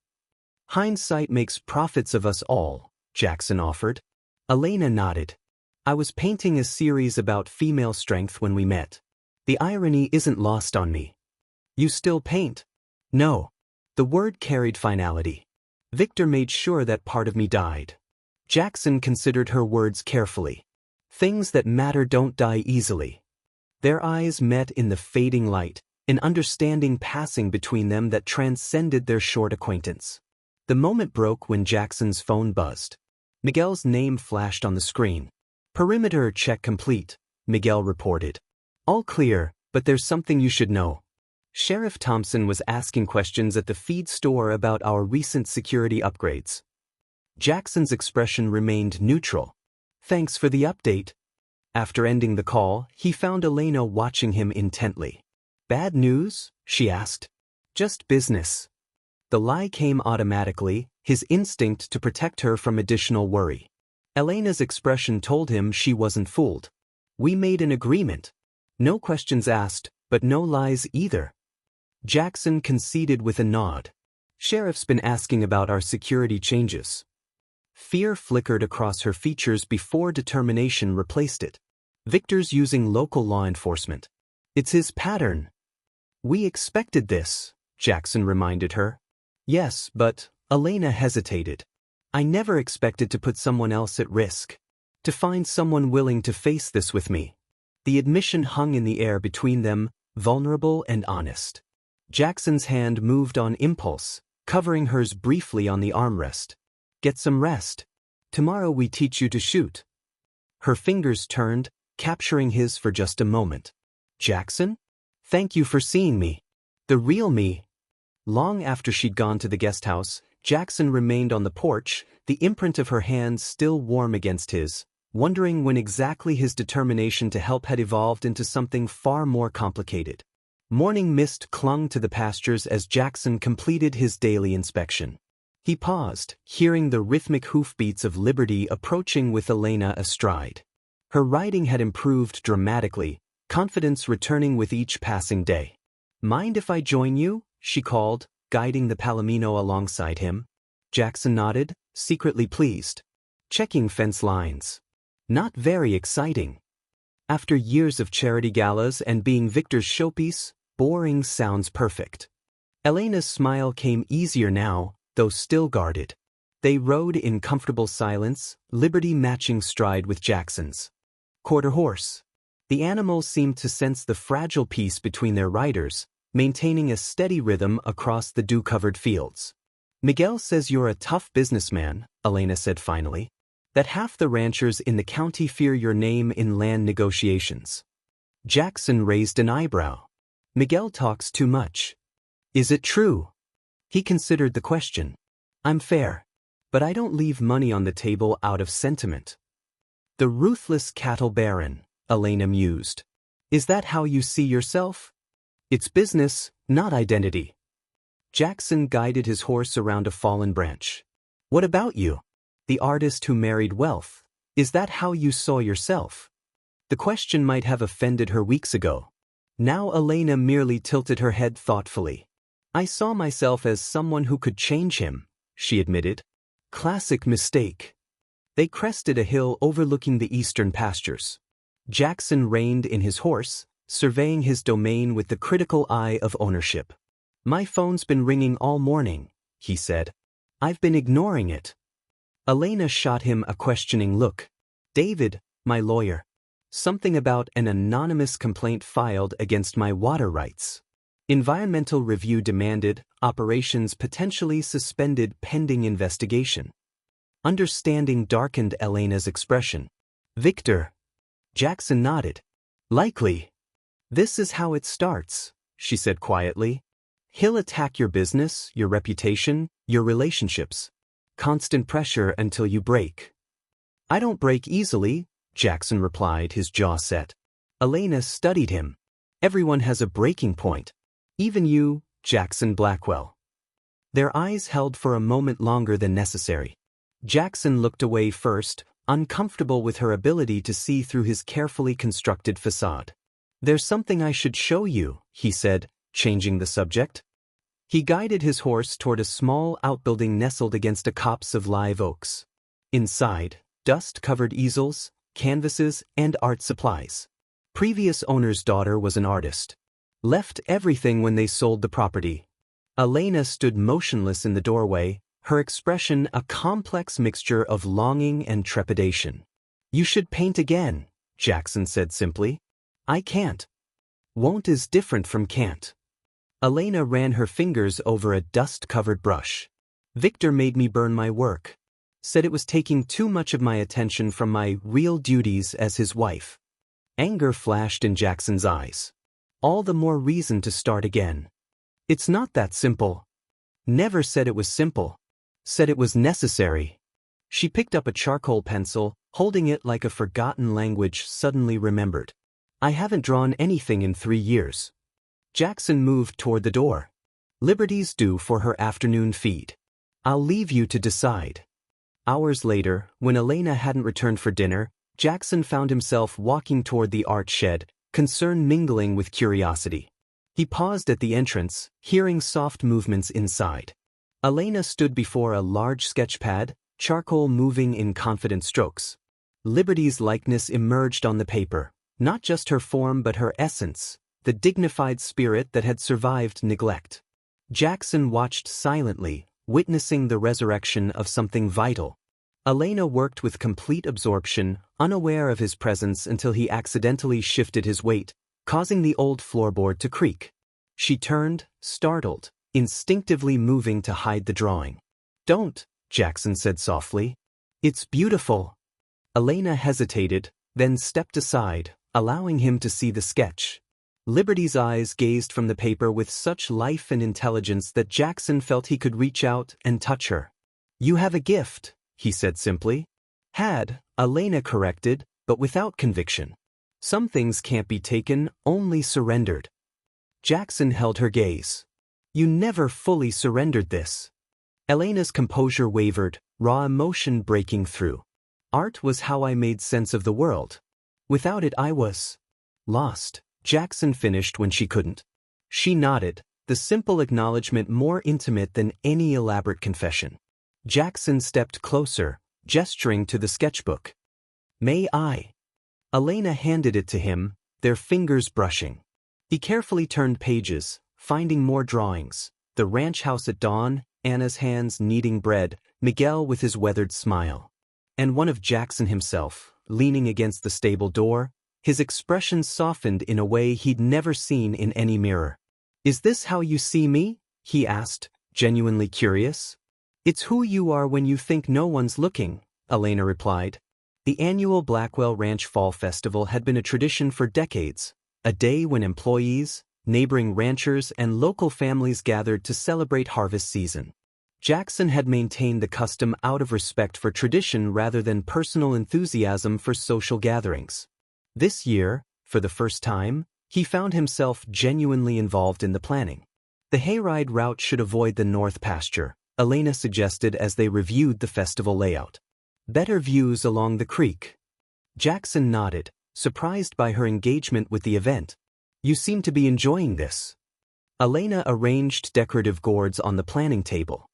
Hindsight makes prophets of us all, Jackson offered. Elena nodded. I was painting a series about female strength when we met. The irony isn't lost on me. You still paint? No. The word carried finality. Victor made sure that part of me died. Jackson considered her words carefully. Things that matter don't die easily. Their eyes met in the fading light, an understanding passing between them that transcended their short acquaintance. The moment broke when Jackson's phone buzzed. Miguel's name flashed on the screen. Perimeter check complete, Miguel reported. All clear, but there's something you should know. Sheriff Thompson was asking questions at the feed store about our recent security upgrades. Jackson's expression remained neutral. Thanks for the update. After ending the call, he found Elena watching him intently. Bad news? She asked. Just business. The lie came automatically, his instinct to protect her from additional worry. Elena's expression told him she wasn't fooled. We made an agreement. No questions asked, but no lies either. Jackson conceded with a nod. Sheriff's been asking about our security changes. Fear flickered across her features before determination replaced it. Victor's using local law enforcement. It's his pattern. We expected this, Jackson reminded her. Yes, but, Elena hesitated. I never expected to put someone else at risk. To find someone willing to face this with me. The admission hung in the air between them, vulnerable and honest. Jackson's hand moved on impulse, covering hers briefly on the armrest. Get some rest. Tomorrow we teach you to shoot. Her fingers turned, capturing his for just a moment. Jackson? Thank you for seeing me. The real me. Long after she'd gone to the guest house, Jackson remained on the porch, the imprint of her hands still warm against his, wondering when exactly his determination to help had evolved into something far more complicated. Morning mist clung to the pastures as Jackson completed his daily inspection. He paused, hearing the rhythmic hoofbeats of Liberty approaching with Elena astride. Her riding had improved dramatically, confidence returning with each passing day. Mind if I join you? She called, guiding the palomino alongside him. Jackson nodded, secretly pleased. Checking fence lines. Not very exciting. After years of charity galas and being Victor's showpiece, boring sounds perfect. Elena's smile came easier now, though still guarded. They rode in comfortable silence, Liberty matching stride with Jackson's. Quarter horse. The animals seemed to sense the fragile peace between their riders, maintaining a steady rhythm across the dew-covered fields. Miguel says you're a tough businessman, Elena said finally. That half the ranchers in the county fear your name in land negotiations. Jackson raised an eyebrow. Miguel talks too much. Is it true? He considered the question. I'm fair. But I don't leave money on the table out of sentiment. The ruthless cattle baron, Elena mused. Is that how you see yourself? It's business, not identity. Jackson guided his horse around a fallen branch. What about you? The artist who married wealth. Is that how you saw yourself? The question might have offended her weeks ago. Now Elena merely tilted her head thoughtfully. I saw myself as someone who could change him, she admitted. Classic mistake. They crested a hill overlooking the eastern pastures. Jackson reined in his horse, surveying his domain with the critical eye of ownership. My phone's been ringing all morning, he said. I've been ignoring it. Elena shot him a questioning look. David, my lawyer. Something about an anonymous complaint filed against my water rights. Environmental review demanded, operations potentially suspended pending investigation. Understanding darkened Elena's expression. Victor. Jackson nodded. Likely. This is how it starts, she said quietly. He'll attack your business, your reputation, your relationships. Constant pressure until you break. I don't break easily, Jackson replied, his jaw set. Elena studied him. Everyone has a breaking point. Even you, Jackson Blackwell. Their eyes held for a moment longer than necessary. Jackson looked away first, uncomfortable with her ability to see through his carefully constructed facade. There's something I should show you, he said, changing the subject. He guided his horse toward a small outbuilding nestled against a copse of live oaks. Inside, dust-covered easels, canvases, and art supplies. Previous owner's daughter was an artist. Left everything when they sold the property. Elena stood motionless in the doorway, her expression a complex mixture of longing and trepidation. You should paint again, Jackson said simply. I can't. Won't is different from can't. Elena ran her fingers over a dust-covered brush. Victor made me burn my work. Said it was taking too much of my attention from my real duties as his wife. Anger flashed in Jackson's eyes. All the more reason to start again. It's not that simple. Never said it was simple. Said it was necessary. She picked up a charcoal pencil, holding it like a forgotten language suddenly remembered. I haven't drawn anything in 3 years. Jackson moved toward the door. Liberty's due for her afternoon feed. I'll leave you to decide. Hours later, when Elena hadn't returned for dinner, Jackson found himself walking toward the art shed, concern mingling with curiosity. He paused at the entrance, hearing soft movements inside. Elena stood before a large sketchpad, charcoal moving in confident strokes. Liberty's likeness emerged on the paper, not just her form but her essence, the dignified spirit that had survived neglect. Jackson watched silently, witnessing the resurrection of something vital. Elena worked with complete absorption, unaware of his presence until he accidentally shifted his weight, causing the old floorboard to creak. She turned, startled, instinctively moving to hide the drawing. Don't, Jackson said softly. It's beautiful. Elena hesitated, then stepped aside, allowing him to see the sketch. Liberty's eyes gazed from the paper with such life and intelligence that Jackson felt he could reach out and touch her. You have a gift, he said simply. Had, Elena corrected, but without conviction. Some things can't be taken, only surrendered. Jackson held her gaze. You never fully surrendered this. Elena's composure wavered, raw emotion breaking through. Art was how I made sense of the world. Without it I was lost, Jackson finished when she couldn't. She nodded, the simple acknowledgement more intimate than any elaborate confession. Jackson stepped closer, gesturing to the sketchbook. May I? Elena handed it to him, their fingers brushing. He carefully turned pages, finding more drawings. The ranch house at dawn, Anna's hands kneading bread, Miguel with his weathered smile. And one of Jackson himself, leaning against the stable door, his expression softened in a way he'd never seen in any mirror. Is this how you see me? He asked, genuinely curious. It's who you are when you think no one's looking, Elena replied. The annual Blackwell Ranch Fall Festival had been a tradition for decades, a day when employees, neighboring ranchers, and local families gathered to celebrate harvest season. Jackson had maintained the custom out of respect for tradition rather than personal enthusiasm for social gatherings. This year, for the first time, he found himself genuinely involved in the planning. The hayride route should avoid the north pasture, Elena suggested as they reviewed the festival layout. Better views along the creek. Jackson nodded, surprised by her engagement with the event. You seem to be enjoying this. Elena arranged decorative gourds on the planning table.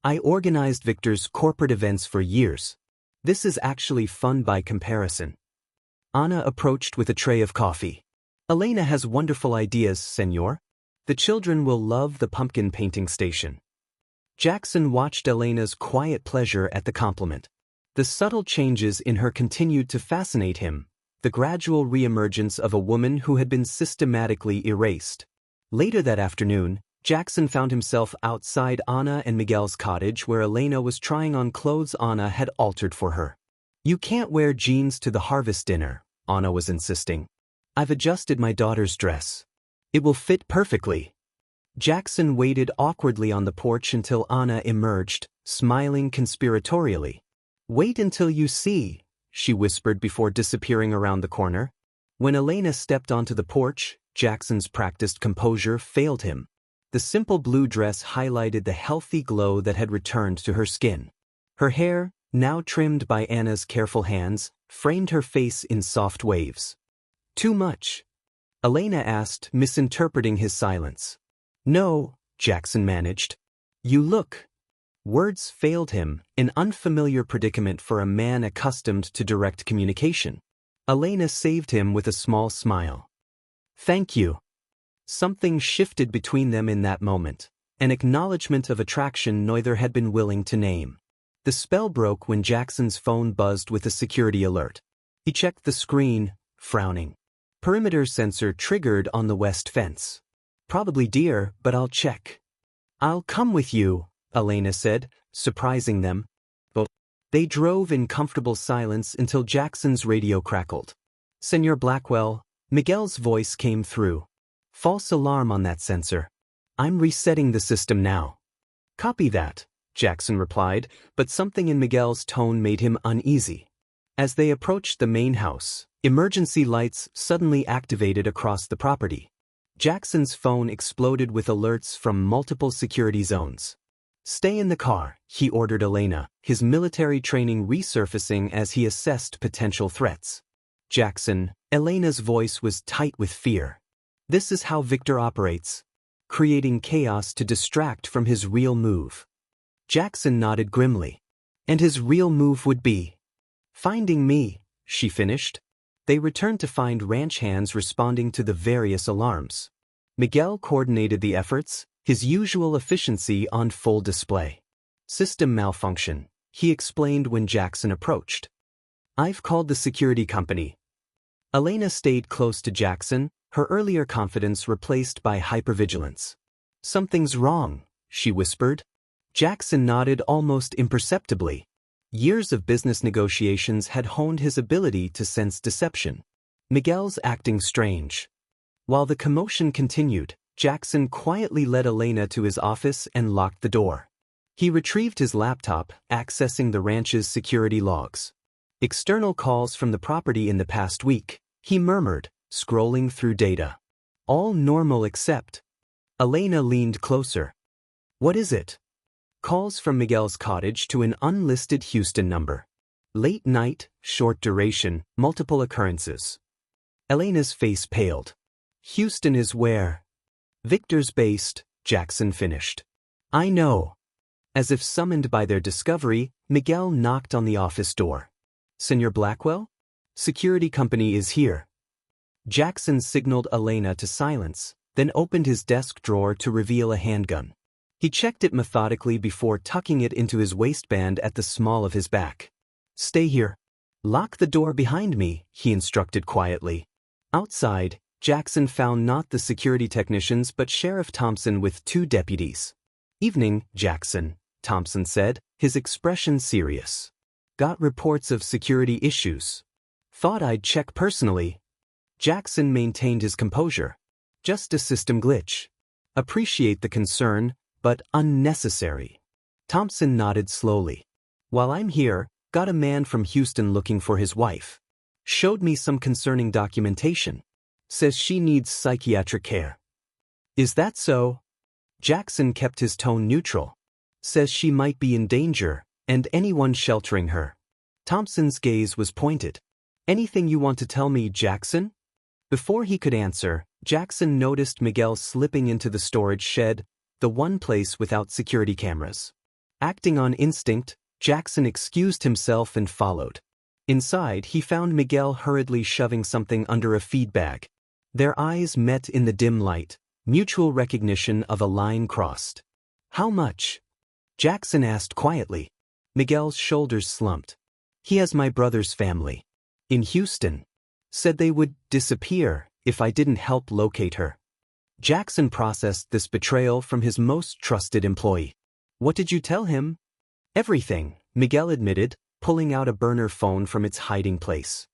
I organized Victor's corporate events for years. This is actually fun by comparison. Anna approached with a tray of coffee. Elena has wonderful ideas, senor. The children will love the pumpkin painting station. Jackson watched Elena's quiet pleasure at the compliment. The subtle changes in her continued to fascinate him, the gradual reemergence of a woman who had been systematically erased. Later that afternoon, Jackson found himself outside Anna and Miguel's cottage where Elena was trying on clothes Anna had altered for her. You can't wear jeans to the harvest dinner, Anna was insisting. I've adjusted my daughter's dress. It will fit perfectly. Jackson waited awkwardly on the porch until Anna emerged, smiling conspiratorially. "Wait until you see," she whispered before disappearing around the corner. When Elena stepped onto the porch, Jackson's practiced composure failed him. The simple blue dress highlighted the healthy glow that had returned to her skin. Her hair, now trimmed by Anna's careful hands, framed her face in soft waves. "Too much?" Elena asked, misinterpreting his silence. "No," Jackson managed. "You look." Words failed him, an unfamiliar predicament for a man accustomed to direct communication. Elena saved him with a small smile. "Thank you." Something shifted between them in that moment, an acknowledgement of attraction neither had been willing to name. The spell broke when Jackson's phone buzzed with a security alert. He checked the screen, frowning. Perimeter sensor triggered on the west fence. "Probably deer, but I'll check." "I'll come with you," Elena said, surprising them. They drove in comfortable silence until Jackson's radio crackled. "Senor Blackwell," Miguel's voice came through. "False alarm on that sensor. I'm resetting the system now." "Copy that," Jackson replied, but something in Miguel's tone made him uneasy. As they approached the main house, emergency lights suddenly activated across the property. Jackson's phone exploded with alerts from multiple security zones. "Stay in the car," he ordered Elena, his military training resurfacing as he assessed potential threats. "Jackson," Elena's voice was tight with fear. "This is how Victor operates, creating chaos to distract from his real move." Jackson nodded grimly. "And his real move would be finding me," she finished. They returned to find ranch hands responding to the various alarms. Miguel coordinated the efforts, his usual efficiency on full display. "System malfunction," he explained when Jackson approached. "I've called the security company." Elena stayed close to Jackson, her earlier confidence replaced by hypervigilance. "Something's wrong," she whispered. Jackson nodded almost imperceptibly. Years of business negotiations had honed his ability to sense deception. Miguel's acting strange. While the commotion continued, Jackson quietly led Elena to his office and locked the door. He retrieved his laptop, accessing the ranch's security logs. "External calls from the property in the past week," he murmured, scrolling through data. "All normal except." Elena leaned closer. "What is it?" "Calls from Miguel's cottage to an unlisted Houston number. Late night, short duration, multiple occurrences." Elena's face paled. "Houston is where?" "Victor's based," Jackson finished. "I know." As if summoned by their discovery, Miguel knocked on the office door. "Senor Blackwell? Security company is here." Jackson signaled Elena to silence, then opened his desk drawer to reveal a handgun. He checked it methodically before tucking it into his waistband at the small of his back. "Stay here. Lock the door behind me," he instructed quietly. Outside, Jackson found not the security technicians but Sheriff Thompson with 2 deputies. "Evening, Jackson," Thompson said, his expression serious. "Got reports of security issues. Thought I'd check personally." Jackson maintained his composure. "Just a system glitch. Appreciate the concern, but unnecessary." Thompson nodded slowly. "While I'm here, got a man from Houston looking for his wife. Showed me some concerning documentation. Says she needs psychiatric care." "Is that so?" Jackson kept his tone neutral. "Says she might be in danger, and anyone sheltering her." Thompson's gaze was pointed. "Anything you want to tell me, Jackson?" Before he could answer, Jackson noticed Miguel slipping into the storage shed, the one place without security cameras. Acting on instinct, Jackson excused himself and followed. Inside, he found Miguel hurriedly shoving something under a feed bag. Their eyes met in the dim light, mutual recognition of a line crossed. "How much?" Jackson asked quietly. Miguel's shoulders slumped. "He has my brother's family. In Houston. Said they would disappear if I didn't help locate her." Jackson processed this betrayal from his most trusted employee. "What did you tell him?" "Everything," Miguel admitted, pulling out a burner phone from its hiding place.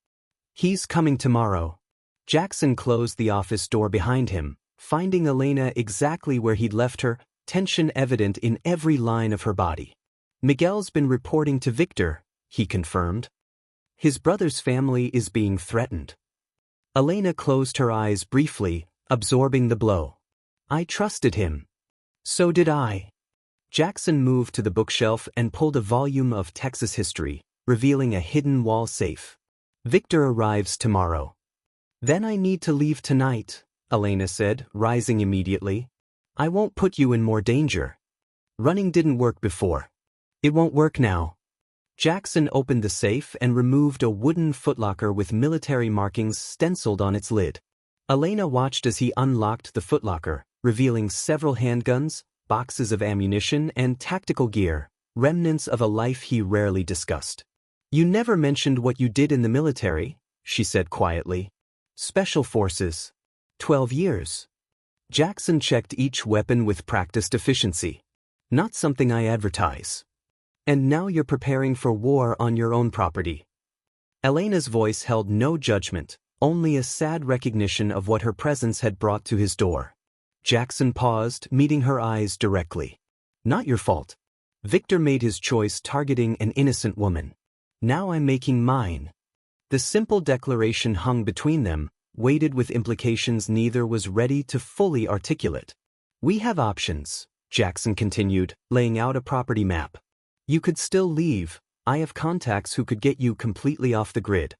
"He's coming tomorrow." Jackson closed the office door behind him, finding Elena exactly where he'd left her, tension evident in every line of her body. Miguel's been reporting to Victor, he confirmed. His brother's family is being threatened. Elena closed her eyes briefly, absorbing the blow. I trusted him. So did I. Jackson moved to the bookshelf and pulled a volume of Texas history, revealing a hidden wall safe. Victor arrives tomorrow. Then I need to leave tonight, Elena said, rising immediately. I won't put you in more danger. Running didn't work before. It won't work now. Jackson opened the safe and removed a wooden footlocker with military markings stenciled on its lid. Elena watched as he unlocked the footlocker, revealing several handguns, boxes of ammunition, and tactical gear, remnants of a life he rarely discussed. You never mentioned what you did in the military, she said quietly. Special Forces. 12 years. Jackson checked each weapon with practiced efficiency. Not something I advertise. And now you're preparing for war on your own property. Elena's voice held no judgment, only a sad recognition of what her presence had brought to his door. Jackson paused, meeting her eyes directly. Not your fault. Victor made his choice targeting an innocent woman. Now I'm making mine. The simple declaration hung between them, weighted with implications neither was ready to fully articulate. We have options, Jackson continued, laying out a property map. You could still leave. I have contacts who could get you completely off the grid.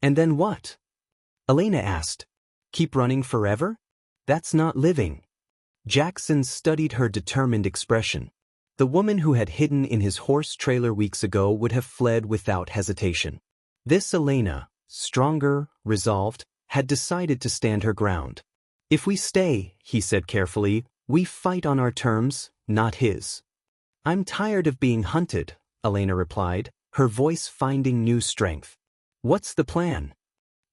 And then what? Elena asked. Keep running forever? That's not living. Jackson studied her determined expression. The woman who had hidden in his horse trailer weeks ago would have fled without hesitation. This Elena, stronger, resolved, had decided to stand her ground. If we stay, he said carefully, we fight on our terms, not his. I'm tired of being hunted, Elena replied, her voice finding new strength. What's the plan?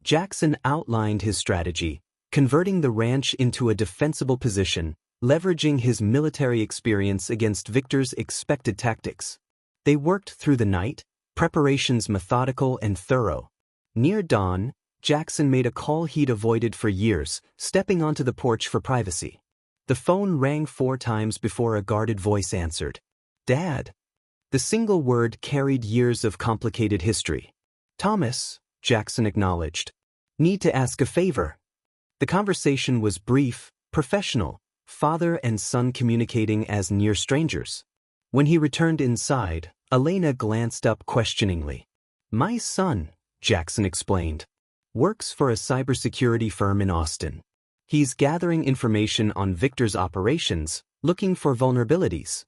Jackson outlined his strategy, converting the ranch into a defensible position, leveraging his military experience against Victor's expected tactics. They worked through the night, preparations methodical and thorough. Near dawn, Jackson made a call he'd avoided for years, stepping onto the porch for privacy. The phone rang 4 times before a guarded voice answered. Dad. The single word carried years of complicated history. Thomas, Jackson acknowledged. Need to ask a favor. The conversation was brief, professional, father and son communicating as near strangers. When he returned inside, Elena glanced up questioningly. My son, Jackson explained, works for a cybersecurity firm in Austin. He's gathering information on Victor's operations, looking for vulnerabilities.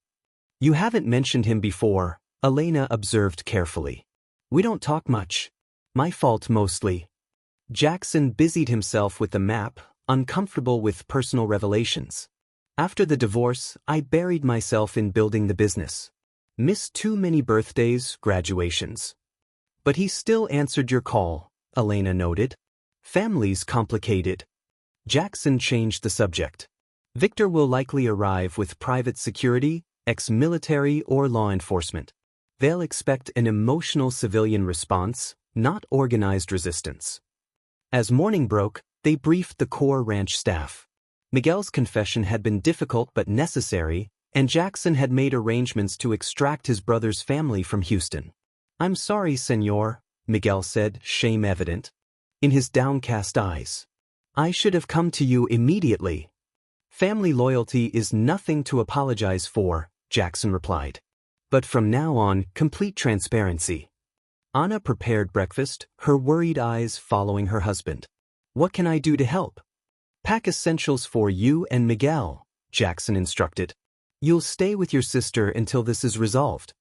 You haven't mentioned him before, Elena observed carefully. We don't talk much. My fault mostly. Jackson busied himself with the map, uncomfortable with personal revelations. After the divorce, I buried myself in building the business. Missed too many birthdays, graduations. But he still answered your call, Elena noted. Family's complicated. Jackson changed the subject. Victor will likely arrive with private security, ex-military or law enforcement. They'll expect an emotional civilian response, not organized resistance. As morning broke, they briefed the core ranch staff. Miguel's confession had been difficult but necessary, and Jackson had made arrangements to extract his brother's family from Houston. I'm sorry, senor, Miguel said, shame evident. In his downcast eyes. I should have come to you immediately. Family loyalty is nothing to apologize for, Jackson replied. But from now on, complete transparency. Anna prepared breakfast, her worried eyes following her husband. What can I do to help? Pack essentials for you and Miguel, Jackson instructed. You'll stay with your sister until this is resolved.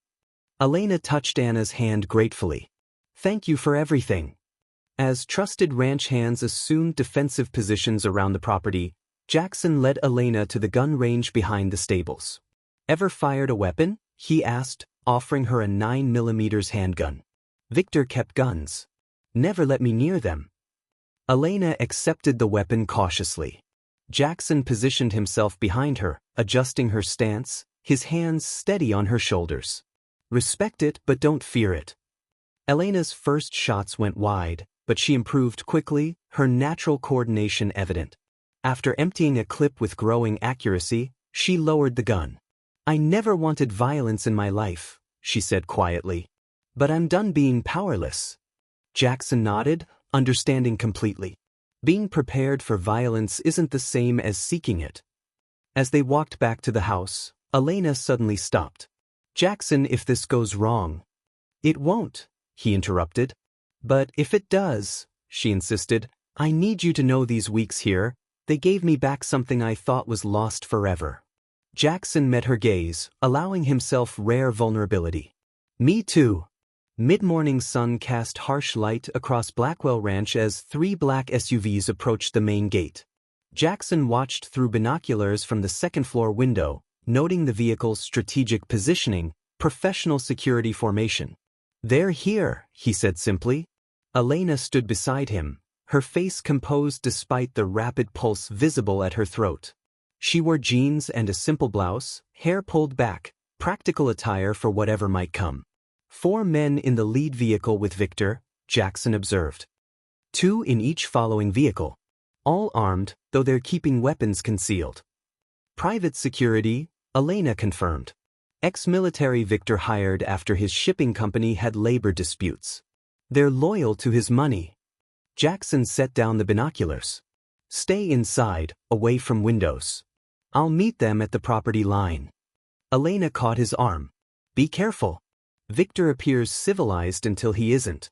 Elena touched Anna's hand gratefully. Thank you for everything. As trusted ranch hands assumed defensive positions around the property, Jackson led Elena to the gun range behind the stables. Ever fired a weapon? He asked, offering her a 9mm handgun. Victor kept guns. Never let me near them. Elena accepted the weapon cautiously. Jackson positioned himself behind her, adjusting her stance, his hands steady on her shoulders. Respect it but don't fear it. Elena's first shots went wide, but she improved quickly, her natural coordination evident. After emptying a clip with growing accuracy, she lowered the gun. "I never wanted violence in my life," she said quietly. "But I'm done being powerless." Jackson nodded, understanding completely. Being prepared for violence isn't the same as seeking it. As they walked back to the house, Elena suddenly stopped. "Jackson, if this goes wrong—" "It won't," he interrupted. "But if it does," she insisted, "I need you to know these weeks here, they gave me back something I thought was lost forever." Jackson met her gaze, allowing himself rare vulnerability. "Me too." Mid-morning sun cast harsh light across Blackwell Ranch as 3 black SUVs approached the main gate. Jackson watched through binoculars from the second-floor window, noting the vehicle's strategic positioning, professional security formation. "They're here," he said simply. Elena stood beside him, her face composed despite the rapid pulse visible at her throat. She wore jeans and a simple blouse, hair pulled back, practical attire for whatever might come. 4 men in the lead vehicle with Victor, Jackson observed. 2 in each following vehicle. All armed, though they're keeping weapons concealed. Private security, Elena confirmed. Ex-military Victor hired after his shipping company had labor disputes. They're loyal to his money. Jackson set down the binoculars. "Stay inside, away from windows. I'll meet them at the property line." Elena caught his arm. "Be careful. Victor appears civilized until he isn't."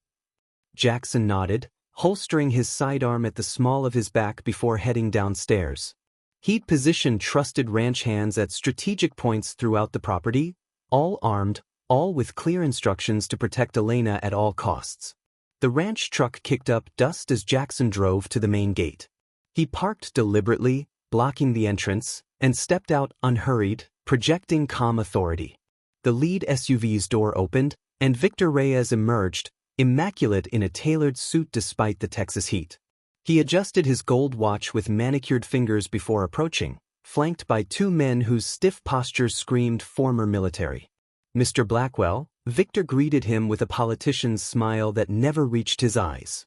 Jackson nodded, holstering his sidearm at the small of his back before heading downstairs. He'd positioned trusted ranch hands at strategic points throughout the property, all armed, all with clear instructions to protect Elena at all costs. The ranch truck kicked up dust as Jackson drove to the main gate. He parked deliberately, blocking the entrance, and stepped out unhurried, projecting calm authority. The lead SUV's door opened, and Victor Reyes emerged, immaculate in a tailored suit despite the Texas heat. He adjusted his gold watch with manicured fingers before approaching, flanked by 2 men whose stiff postures screamed former military. "Mr. Blackwell," Victor greeted him with a politician's smile that never reached his eyes.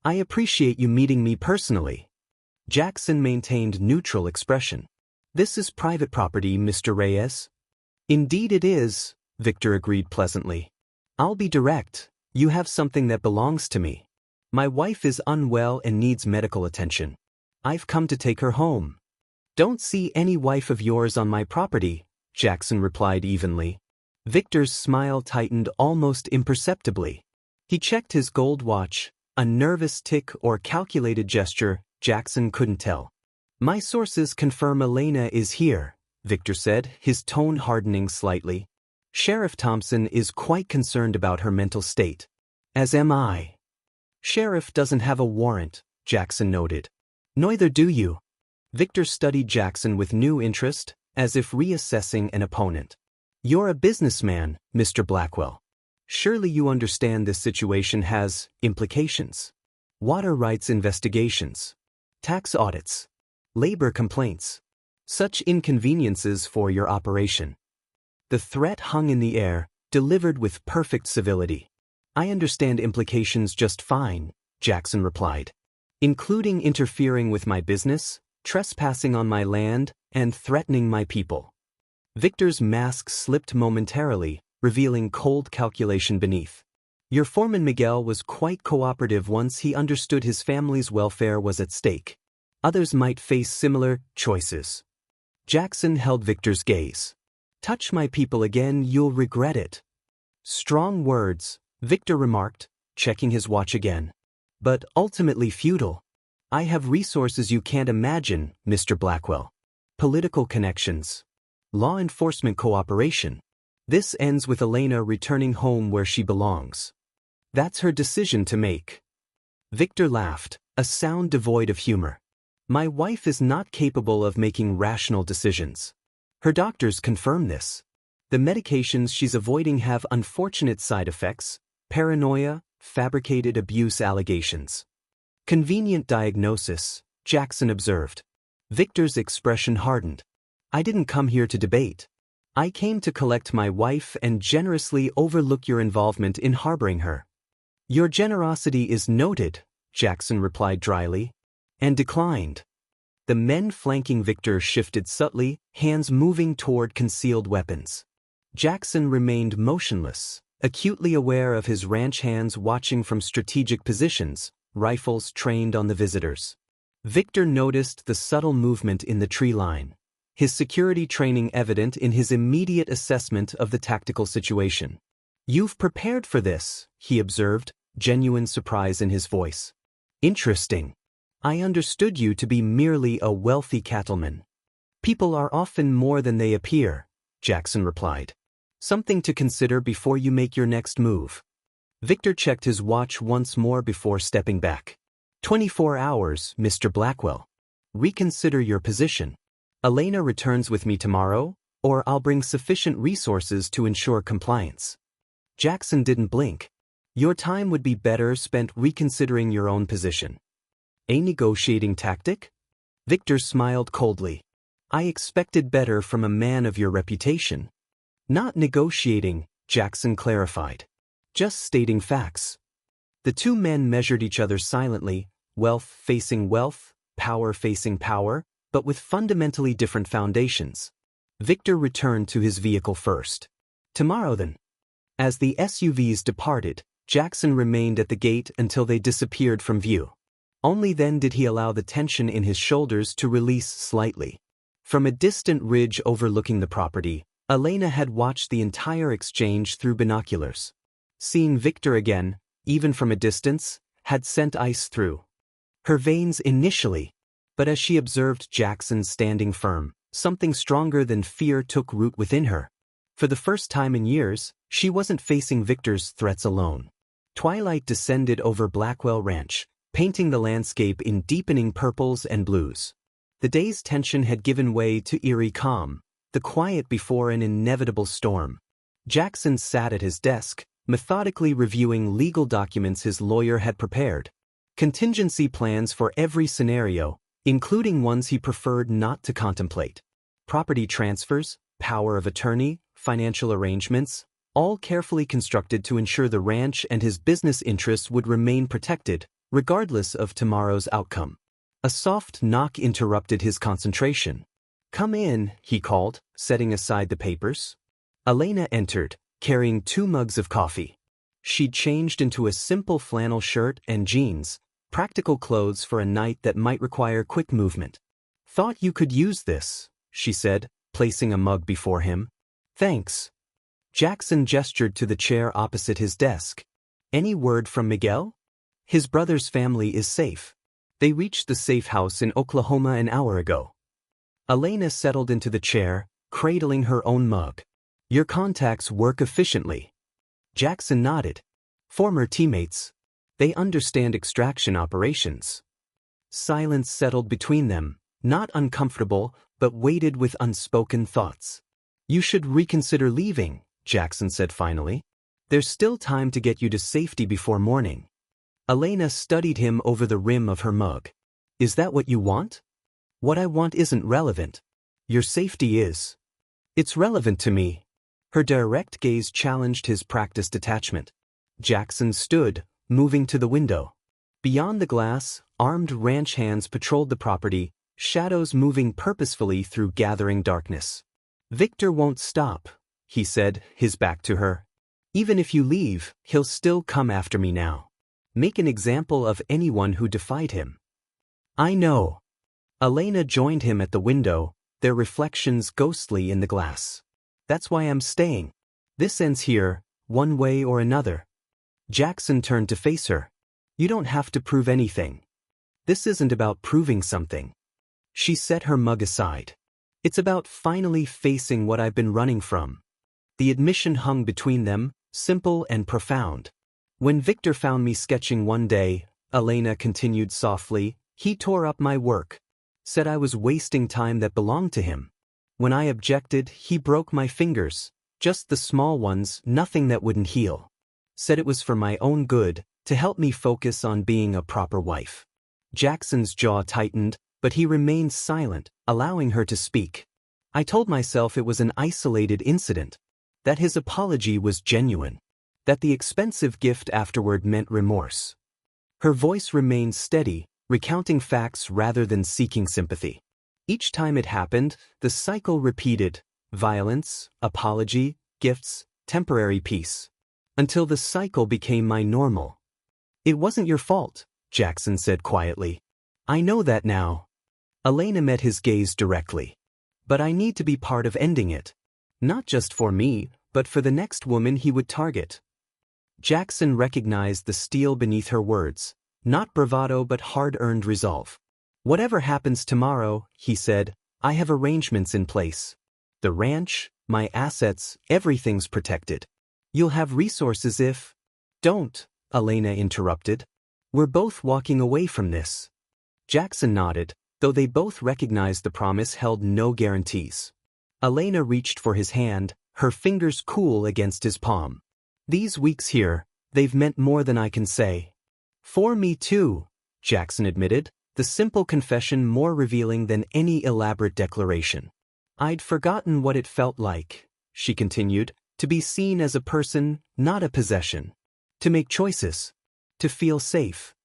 "I appreciate you meeting me personally." Jackson maintained neutral expression. "This is private property, Mr. Reyes." "Indeed it is," Victor agreed pleasantly. "I'll be direct. You have something that belongs to me. My wife is unwell and needs medical attention. I've come to take her home." "Don't see any wife of yours on my property," Jackson replied evenly. Victor's smile tightened almost imperceptibly. He checked his gold watch, a nervous tick or calculated gesture, Jackson couldn't tell. "My sources confirm Elena is here," Victor said, his tone hardening slightly. "Sheriff Thompson is quite concerned about her mental state. As am I." "Sheriff doesn't have a warrant," Jackson noted. "Neither do you." Victor studied Jackson with new interest, as if reassessing an opponent. "You're a businessman, Mr. Blackwell. Surely you understand this situation has implications. Water rights investigations, tax audits, labor complaints, such inconveniences for your operation." The threat hung in the air, delivered with perfect civility. "I understand implications just fine," Jackson replied. "Including interfering with my business, trespassing on my land, and threatening my people." Victor's mask slipped momentarily, revealing cold calculation beneath. "Your foreman Miguel was quite cooperative once he understood his family's welfare was at stake. Others might face similar choices." Jackson held Victor's gaze. "Touch my people again, you'll regret it." "Strong words," Victor remarked, checking his watch again. "But ultimately futile. I have resources you can't imagine, Mr. Blackwell. Political connections. Law enforcement cooperation. This ends with Elena returning home where she belongs. That's her decision to make." Victor laughed, a sound devoid of humor. "My wife is not capable of making rational decisions. Her doctors confirm this. The medications she's avoiding have unfortunate side effects, paranoia, fabricated abuse allegations." "Convenient diagnosis," Jackson observed. Victor's expression hardened. "I didn't come here to debate. I came to collect my wife and generously overlook your involvement in harboring her." "Your generosity is noted," Jackson replied dryly, and declined. The men flanking Victor shifted subtly, hands moving toward concealed weapons. Jackson remained motionless, acutely aware of his ranch hands watching from strategic positions, rifles trained on the visitors. Victor noticed the subtle movement in the tree line, his security training evident in his immediate assessment of the tactical situation. "You've prepared for this," he observed, genuine surprise in his voice. "Interesting. I understood you to be merely a wealthy cattleman." "People are often more than they appear," Jackson replied. "Something to consider before you make your next move." Victor checked his watch once more before stepping back. 24 hours, Mr. Blackwell. Reconsider your position. Elena returns with me tomorrow, or I'll bring sufficient resources to ensure compliance." Jackson didn't blink. "Your time would be better spent reconsidering your own position." "A negotiating tactic?" Victor smiled coldly. "I expected better from a man of your reputation." "Not negotiating," Jackson clarified. "Just stating facts." The two men measured each other silently, wealth facing wealth, power facing power, but with fundamentally different foundations. Victor returned to his vehicle first. "Tomorrow then." As the SUVs departed, Jackson remained at the gate until they disappeared from view. Only then did he allow the tension in his shoulders to release slightly. From a distant ridge overlooking the property, Elena had watched the entire exchange through binoculars. Seeing Victor again, even from a distance, had sent ice through her veins initially, but as she observed Jackson standing firm, something stronger than fear took root within her. For the first time in years, she wasn't facing Victor's threats alone. Twilight descended over Blackwell Ranch, painting the landscape in deepening purples and blues. The day's tension had given way to eerie calm, the quiet before an inevitable storm. Jackson sat at his desk, methodically reviewing legal documents his lawyer had prepared. Contingency plans for every scenario, including ones he preferred not to contemplate. Property transfers, power of attorney, financial arrangements, all carefully constructed to ensure the ranch and his business interests would remain protected, regardless of tomorrow's outcome. A soft knock interrupted his concentration. "Come in," he called, setting aside the papers. Elena entered, carrying 2 mugs of coffee. She'd changed into a simple flannel shirt and jeans, practical clothes for a night that might require quick movement. "Thought you could use this," she said, placing a mug before him. "Thanks." Jackson gestured to the chair opposite his desk. "Any word from Miguel?" "His brother's family is safe. They reached the safe house in Oklahoma an hour ago." Elena settled into the chair, cradling her own mug. "Your contacts work efficiently." Jackson nodded. "Former teammates. They understand extraction operations." Silence settled between them, not uncomfortable, but weighted with unspoken thoughts. "You should reconsider leaving," Jackson said finally. "There's still time to get you to safety before morning." Elena studied him over the rim of her mug. "Is that what you want?" "What I want isn't relevant. Your safety is." "It's relevant to me." Her direct gaze challenged his practiced detachment. Jackson stood, moving to the window. Beyond the glass, armed ranch hands patrolled the property, shadows moving purposefully through gathering darkness. "Victor won't stop," he said, his back to her. "Even if you leave, he'll still come after me now. Make an example of anyone who defied him." "I know." Elena joined him at the window, their reflections ghostly in the glass. "That's why I'm staying. This ends here, one way or another." Jackson turned to face her. "You don't have to prove anything. This isn't about proving something." She set her mug aside. "It's about finally facing what I've been running from." The admission hung between them, simple and profound. "When Victor found me sketching one day," Elena continued softly, "he tore up my work. Said I was wasting time that belonged to him. When I objected, he broke my fingers, just the small ones, nothing that wouldn't heal. Said it was for my own good, to help me focus on being a proper wife." Jackson's jaw tightened, but he remained silent, allowing her to speak. "I told myself it was an isolated incident, that his apology was genuine, that the expensive gift afterward meant remorse." Her voice remained steady, recounting facts rather than seeking sympathy. Each time it happened, the cycle repeated: violence, apology, gifts, temporary peace. Until the cycle became my normal. "It wasn't your fault," Jackson said quietly. "I know that now." Elena met his gaze directly. "But I need to be part of ending it. Not just for me, but for the next woman he would target." Jackson recognized the steel beneath her words, not bravado but hard-earned resolve. "Whatever happens tomorrow," he said, "I have arrangements in place. The ranch, my assets, everything's protected. You'll have resources if—" "Don't," Elena interrupted. "We're both walking away from this." Jackson nodded, though they both recognized the promise held no guarantees. Elena reached for his hand, her fingers cool against his palm. "These weeks here, they've meant more than I can say." "For me too," Jackson admitted, the simple confession more revealing than any elaborate declaration. "I'd forgotten what it felt like," she continued, "to be seen as a person, not a possession. To make choices. To feel safe."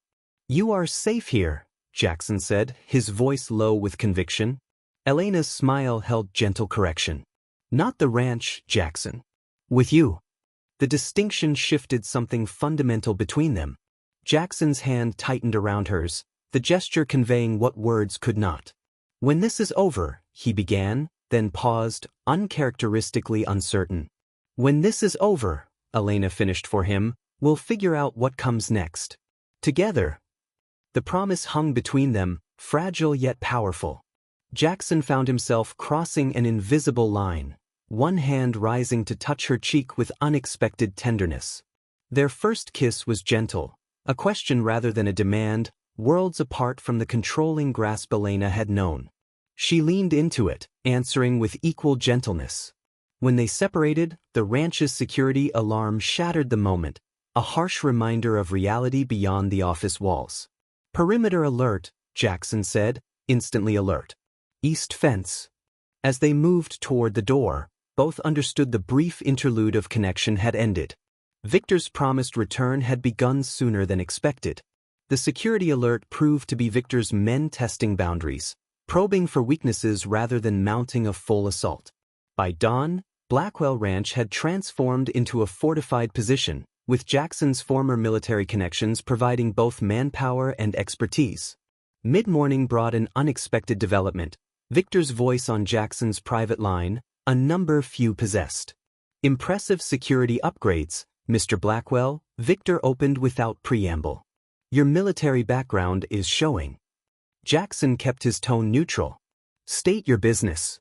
"You are safe here," Jackson said, his voice low with conviction. Elena's smile held gentle correction. "Not the ranch, Jackson. With you." The distinction shifted something fundamental between them. Jackson's hand tightened around hers, the gesture conveying what words could not. "When this is over," he began, then paused, uncharacteristically uncertain. "When this is over," Elena finished for him, "we'll figure out what comes next. Together." The promise hung between them, fragile yet powerful. Jackson found himself crossing an invisible line, one hand rising to touch her cheek with unexpected tenderness. Their first kiss was gentle, a question rather than a demand, worlds apart from the controlling grasp Elena had known. She leaned into it, answering with equal gentleness. When they separated, the ranch's security alarm shattered the moment, a harsh reminder of reality beyond the office walls. "Perimeter alert," Jackson said, instantly alert. "East fence." As they moved toward the door, both understood the brief interlude of connection had ended. Victor's promised return had begun sooner than expected. The security alert proved to be Victor's men testing boundaries, probing for weaknesses rather than mounting a full assault. By dawn, Blackwell Ranch had transformed into a fortified position, with Jackson's former military connections providing both manpower and expertise. Mid-morning brought an unexpected development: Victor's voice on Jackson's private line, a number few possessed. "Impressive security upgrades, Mr. Blackwell," Victor opened without preamble. "Your military background is showing." Jackson kept his tone neutral. "State your business."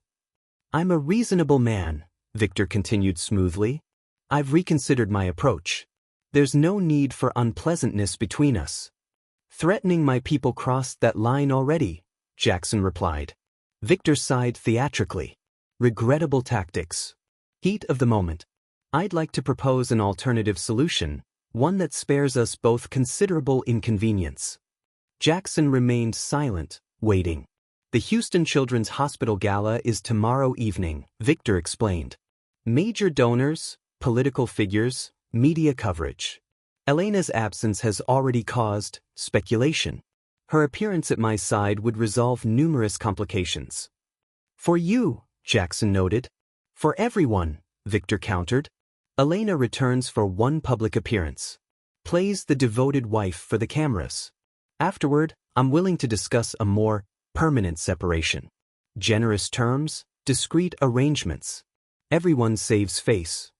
"I'm a reasonable man," Victor continued smoothly. "I've reconsidered my approach. There's no need for unpleasantness between us." "Threatening my people crossed that line already," Jackson replied. Victor sighed theatrically. "Regrettable tactics. Heat of the moment. I'd like to propose an alternative solution, one that spares us both considerable inconvenience." Jackson remained silent, waiting. "The Houston Children's Hospital Gala is tomorrow evening," Victor explained. "Major donors, political figures, media coverage. Elena's absence has already caused speculation. Her appearance at my side would resolve numerous complications." "For you," Jackson noted. "For everyone," Victor countered. "Elena returns for one public appearance. Plays the devoted wife for the cameras. Afterward, I'm willing to discuss a more permanent separation. Generous terms, discreet arrangements. Everyone saves face."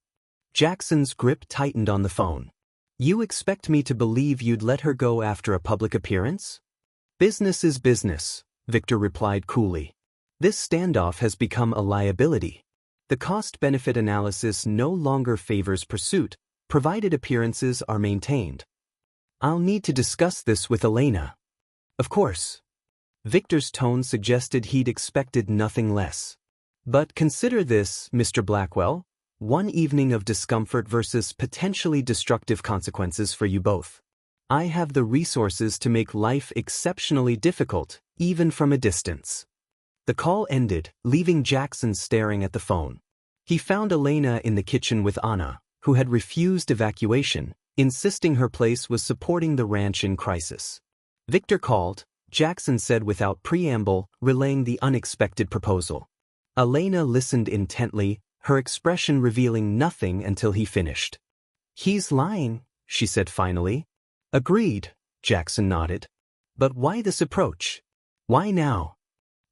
Jackson's grip tightened on the phone. "You expect me to believe you'd let her go after a public appearance?" "Business is business," Victor replied coolly. "This standoff has become a liability. The cost-benefit analysis no longer favors pursuit, provided appearances are maintained. I'll need to discuss this with Elena." "Of course." Victor's tone suggested he'd expected nothing less. "But consider this, Mr. Blackwell. One evening of discomfort versus potentially destructive consequences for you both. I have the resources to make life exceptionally difficult, even from a distance." The call ended, leaving Jackson staring at the phone. He found Elena in the kitchen with Anna, who had refused evacuation, insisting her place was supporting the ranch in crisis. Victor called, Jackson said without preamble, relaying the unexpected proposal. Elena listened intently, her expression revealing nothing until he finished. "He's lying," she said finally. "Agreed," Jackson nodded. "But why this approach? Why now?"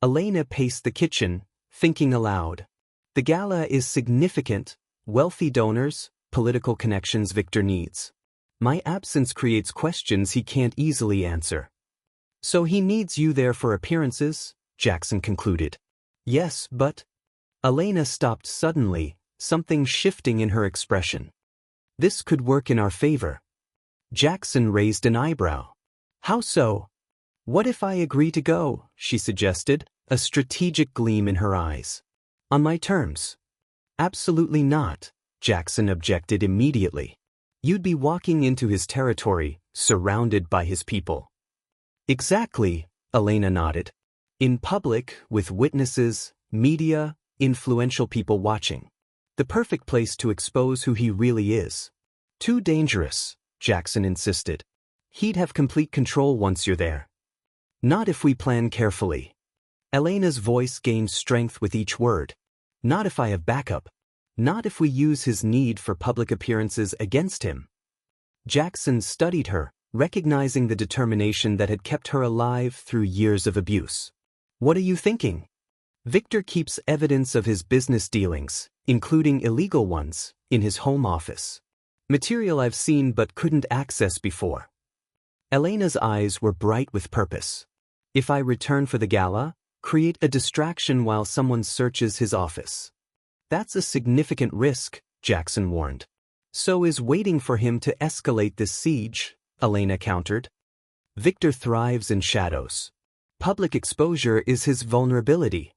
Elena paced the kitchen, thinking aloud. The gala is significant, wealthy donors, political connections Victor needs. My absence creates questions he can't easily answer. "So he needs you there for appearances," Jackson concluded. "Yes, but—" Elena stopped suddenly, something shifting in her expression. "This could work in our favor." Jackson raised an eyebrow. "How so?" "What if I agree to go?" she suggested, a strategic gleam in her eyes. "On my terms?" "Absolutely not," Jackson objected immediately. "You'd be walking into his territory, surrounded by his people." "Exactly," Elena nodded. "In public, with witnesses, media, influential people watching. The perfect place to expose who he really is." "Too dangerous," Jackson insisted. "He'd have complete control once you're there." "Not if we plan carefully." Elena's voice gained strength with each word. "Not if I have backup. Not if we use his need for public appearances against him." Jackson studied her, recognizing the determination that had kept her alive through years of abuse. "What are you thinking?" "Victor keeps evidence of his business dealings, including illegal ones, in his home office. Material I've seen but couldn't access before." Elena's eyes were bright with purpose. "If I return for the gala, create a distraction while someone searches his office." "That's a significant risk," Jackson warned. "So is waiting for him to escalate this siege," Elena countered. "Victor thrives in shadows. Public exposure is his vulnerability."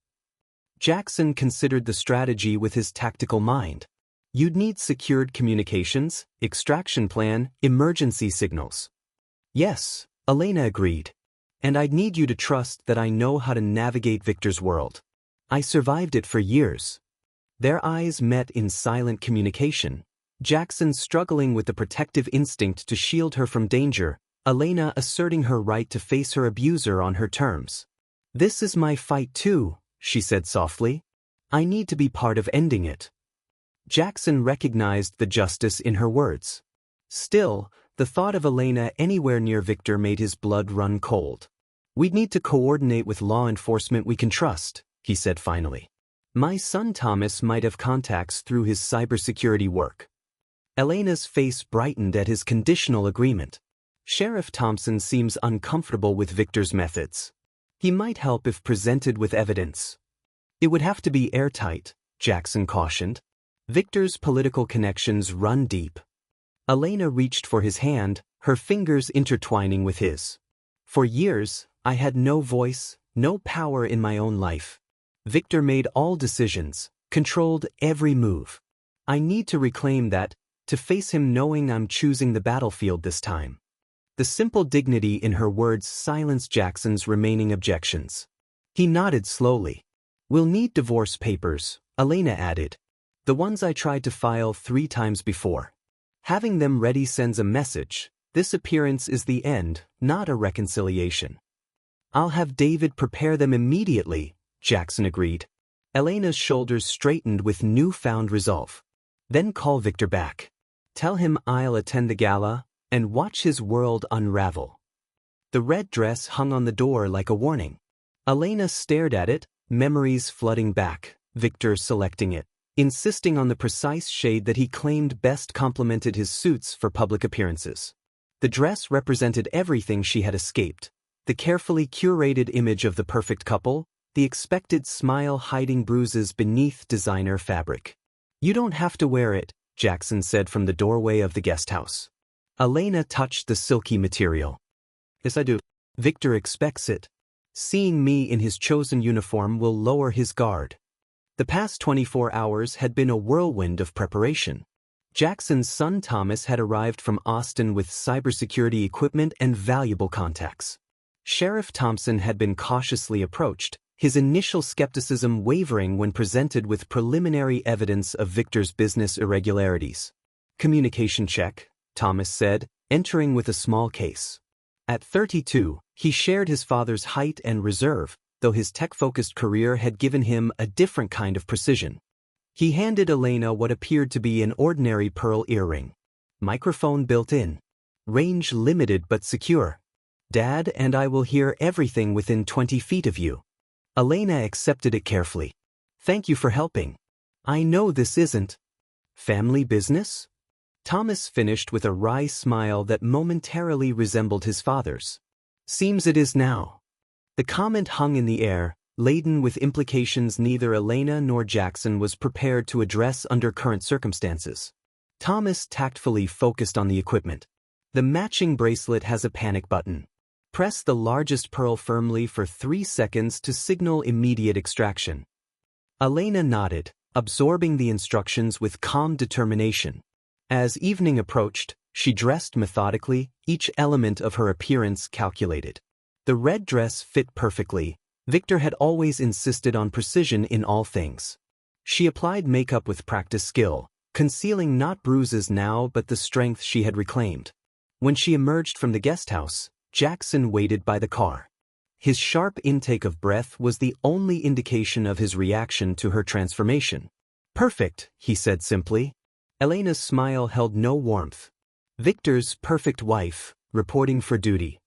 Jackson considered the strategy with his tactical mind. "You'd need secured communications, extraction plan, emergency signals." "Yes," Elena agreed. "And I'd need you to trust that I know how to navigate Victor's world. I survived it for years." Their eyes met in silent communication, Jackson struggling with the protective instinct to shield her from danger, Elena asserting her right to face her abuser on her terms. "This is my fight too," she said softly. "I need to be part of ending it." Jackson recognized the justice in her words. Still, the thought of Elena anywhere near Victor made his blood run cold. "We'd need to coordinate with law enforcement we can trust," he said finally. "My son Thomas might have contacts through his cybersecurity work." Elena's face brightened at his conditional agreement. "Sheriff Thompson seems uncomfortable with Victor's methods. He might help if presented with evidence." "It would have to be airtight," Jackson cautioned. "Victor's political connections run deep." Elena reached for his hand, her fingers intertwining with his. "For years, I had no voice, no power in my own life. Victor made all decisions, controlled every move. I need to reclaim that, to face him knowing I'm choosing the battlefield this time." The simple dignity in her words silenced Jackson's remaining objections. He nodded slowly. "We'll need divorce papers," Elena added. "The ones I tried to file 3 times before. Having them ready sends a message. This appearance is the end, not a reconciliation." "I'll have David prepare them immediately," Jackson agreed. Elena's shoulders straightened with newfound resolve. "Then call Victor back. Tell him I'll attend the gala, and watch his world unravel." The red dress hung on the door like a warning. Elena stared at it, memories flooding back, Victor selecting it, insisting on the precise shade that he claimed best complemented his suits for public appearances. The dress represented everything she had escaped: the carefully curated image of the perfect couple, the expected smile hiding bruises beneath designer fabric. "You don't have to wear it," Jackson said from the doorway of the guest house. Elena touched the silky material. "Yes, I do. Victor expects it. Seeing me in his chosen uniform will lower his guard." The past 24 hours had been a whirlwind of preparation. Jackson's son Thomas had arrived from Austin with cybersecurity equipment and valuable contacts. Sheriff Thompson had been cautiously approached, his initial skepticism wavering when presented with preliminary evidence of Victor's business irregularities. "Communication check," Thomas said, entering with a small case. At 32, He shared his father's height and reserve, though his tech-focused career had given him a different kind of precision. He handed Elena what appeared to be an ordinary pearl earring. Microphone built in. Range limited but secure. Dad and I will hear everything within 20 feet of you. Elena accepted it carefully. Thank you for helping. I know this isn't family business? Thomas finished with a wry smile that momentarily resembled his father's. Seems it is now. The comment hung in the air, laden with implications neither Elena nor Jackson was prepared to address under current circumstances. Thomas tactfully focused on the equipment. The matching bracelet has a panic button. Press the largest pearl firmly for 3 seconds to signal immediate extraction. Elena nodded, absorbing the instructions with calm determination. As evening approached, she dressed methodically, each element of her appearance calculated. The red dress fit perfectly. Victor had always insisted on precision in all things. She applied makeup with practiced skill, concealing not bruises now but the strength she had reclaimed. When she emerged from the guest house, Jackson waited by the car. His sharp intake of breath was the only indication of his reaction to her transformation. Perfect, he said simply. Elena's smile held no warmth. Victor's perfect wife, reporting for duty.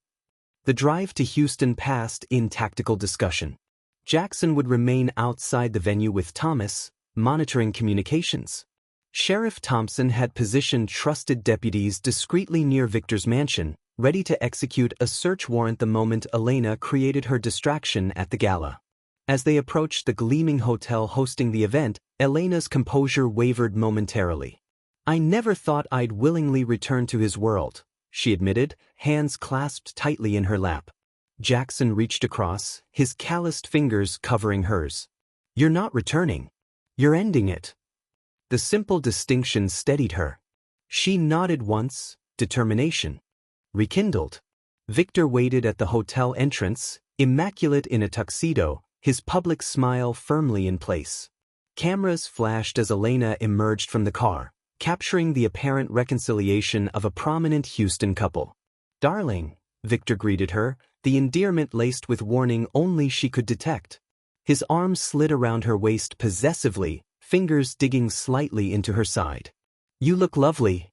The drive to Houston passed in tactical discussion. Jackson would remain outside the venue with Thomas, monitoring communications. Sheriff Thompson had positioned trusted deputies discreetly near Victor's mansion, ready to execute a search warrant the moment Elena created her distraction at the gala. As they approached the gleaming hotel hosting the event, Elena's composure wavered momentarily. I never thought I'd willingly return to his world, she admitted, hands clasped tightly in her lap. Jackson reached across, his calloused fingers covering hers. You're not returning. You're ending it. The simple distinction steadied her. She nodded once, determination rekindled. Victor waited at the hotel entrance, immaculate in a tuxedo, his public smile firmly in place. Cameras flashed as Elena emerged from the car, capturing the apparent reconciliation of a prominent Houston couple. Darling, Victor greeted her, the endearment laced with warning only she could detect. His arm slid around her waist possessively, fingers digging slightly into her side. You look lovely.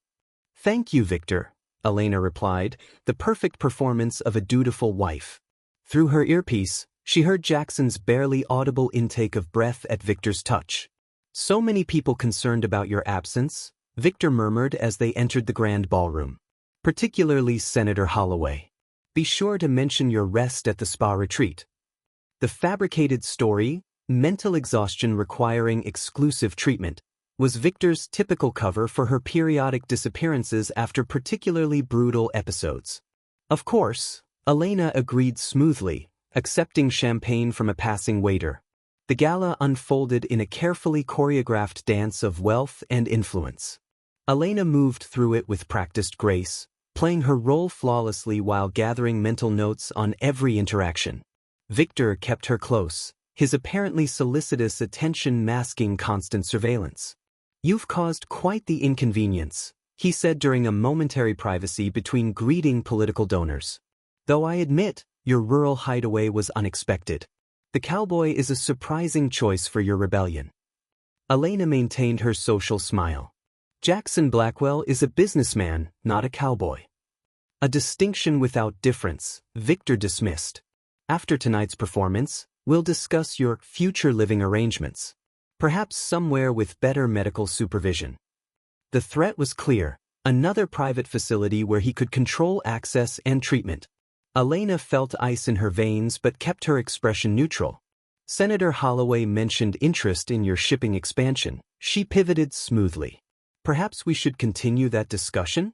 Thank you, Victor, Elena replied, the perfect performance of a dutiful wife. Through her earpiece, she heard Jackson's barely audible intake of breath at Victor's touch. So many people concerned about your absence, Victor murmured as they entered the grand ballroom. Particularly Senator Holloway. Be sure to mention your rest at the spa retreat. The fabricated story, mental exhaustion requiring exclusive treatment, was Victor's typical cover for her periodic disappearances after particularly brutal episodes. Of course, Elena agreed smoothly, accepting champagne from a passing waiter. The gala unfolded in a carefully choreographed dance of wealth and influence. Elena moved through it with practiced grace, playing her role flawlessly while gathering mental notes on every interaction. Victor kept her close, his apparently solicitous attention masking constant surveillance. You've caused quite the inconvenience, he said during a momentary privacy between greeting political donors. Though I admit, your rural hideaway was unexpected. The Cowboy is a surprising choice for your rebellion. Elena maintained her social smile. Jackson Blackwell is a businessman, not a cowboy. A distinction without difference, Victor dismissed. After tonight's performance, we'll discuss your future living arrangements. Perhaps somewhere with better medical supervision. The threat was clear, another private facility where he could control access and treatment. Elena felt ice in her veins but kept her expression neutral. Senator Holloway mentioned interest in your shipping expansion. She pivoted smoothly. Perhaps we should continue that discussion?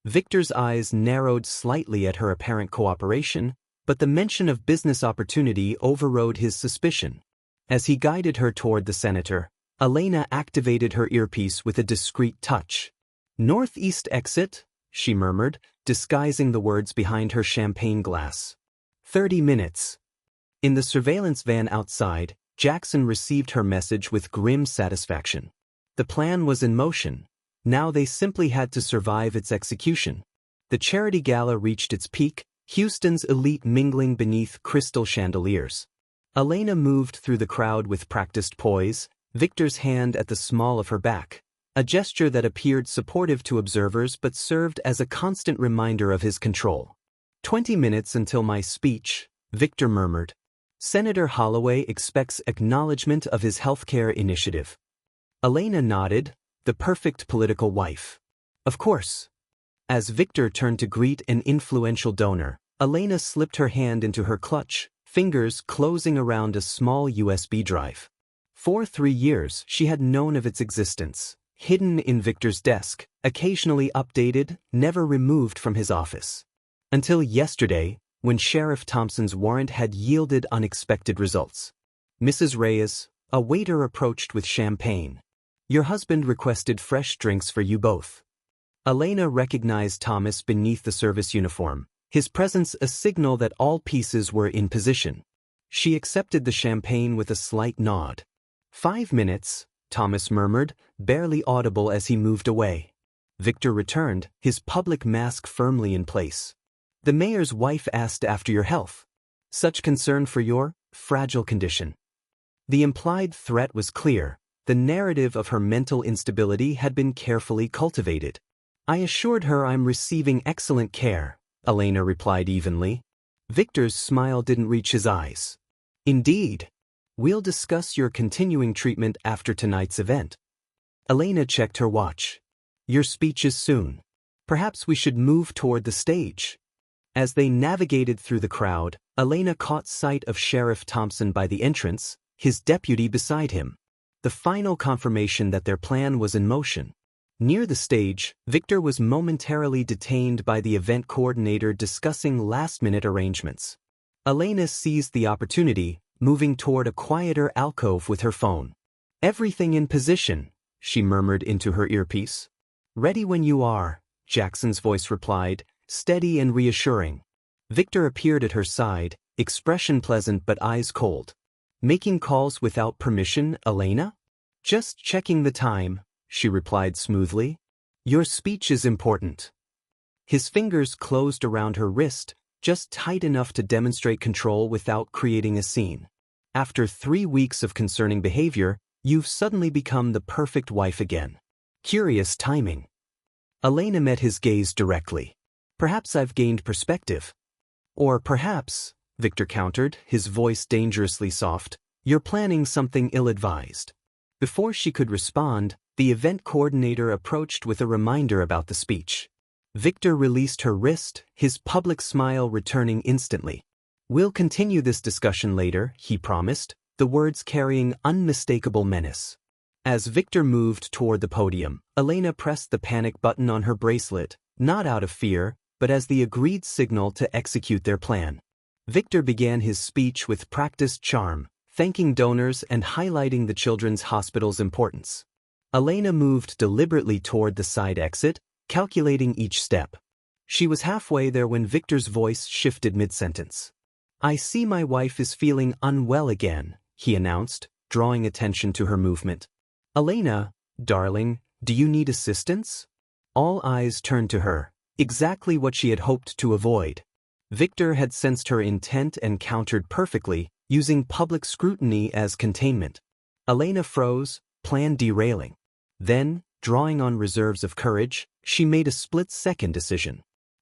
Victor's eyes narrowed slightly at her apparent cooperation, but the mention of business opportunity overrode his suspicion. As he guided her toward the senator, Elena activated her earpiece with a discreet touch. Northeast exit, she murmured, disguising the words behind her champagne glass. 30 minutes. In the surveillance van outside, Jackson received her message with grim satisfaction. The plan was in motion. Now they simply had to survive its execution. The charity gala reached its peak, Houston's elite mingling beneath crystal chandeliers. Elena moved through the crowd with practiced poise, Victor's hand at the small of her back, a gesture that appeared supportive to observers but served as a constant reminder of his control. 20 minutes until my speech, Victor murmured. Senator Holloway expects acknowledgement of his healthcare initiative. Elena nodded, the perfect political wife. Of course. As Victor turned to greet an influential donor, Elena slipped her hand into her clutch, fingers closing around a small USB drive. For 3 years, she had known of its existence, hidden in Victor's desk, occasionally updated, never removed from his office. Until yesterday, when Sheriff Thompson's warrant had yielded unexpected results. Mrs. Reyes, a waiter approached with champagne. Your husband requested fresh drinks for you both. Elena recognized Thomas beneath the service uniform, his presence a signal that all pieces were in position. She accepted the champagne with a slight nod. 5 minutes, Thomas murmured, barely audible as he moved away. Victor returned, his public mask firmly in place. The mayor's wife asked after your health. Such concern for your fragile condition. The implied threat was clear. The narrative of her mental instability had been carefully cultivated. I assured her I'm receiving excellent care, Elena replied evenly. Victor's smile didn't reach his eyes. Indeed. We'll discuss your continuing treatment after tonight's event. Elena checked her watch. Your speech is soon. Perhaps we should move toward the stage. As they navigated through the crowd, Elena caught sight of Sheriff Thompson by the entrance, his deputy beside him. The final confirmation that their plan was in motion. Near the stage, Victor was momentarily detained by the event coordinator discussing last-minute arrangements. Elena seized the opportunity, moving toward a quieter alcove with her phone. Everything in position, she murmured into her earpiece. Ready when you are, Jackson's voice replied, steady and reassuring. Victor appeared at her side, expression pleasant but eyes cold. Making calls without permission, Elena? Just checking the time, she replied smoothly. Your speech is important. His fingers closed around her wrist, just tight enough to demonstrate control without creating a scene. After 3 weeks of concerning behavior, you've suddenly become the perfect wife again. Curious timing. Elena met his gaze directly. Perhaps I've gained perspective. Or perhaps, Victor countered, his voice dangerously soft, you're planning something ill-advised. Before she could respond, the event coordinator approached with a reminder about the speech. Victor released her wrist, his public smile returning instantly. We'll continue this discussion later, he promised, the words carrying unmistakable menace. As Victor moved toward the podium, Elena pressed the panic button on her bracelet, not out of fear, but as the agreed signal to execute their plan. Victor began his speech with practiced charm, thanking donors and highlighting the children's hospital's importance. Elena moved deliberately toward the side exit, calculating each step. She was halfway there when Victor's voice shifted mid-sentence. I see my wife is feeling unwell again, he announced, drawing attention to her movement. Elena, darling, do you need assistance? All eyes turned to her, exactly what she had hoped to avoid. Victor had sensed her intent and countered perfectly, using public scrutiny as containment. Elena froze, plan derailing. Then, drawing on reserves of courage, she made a split-second decision.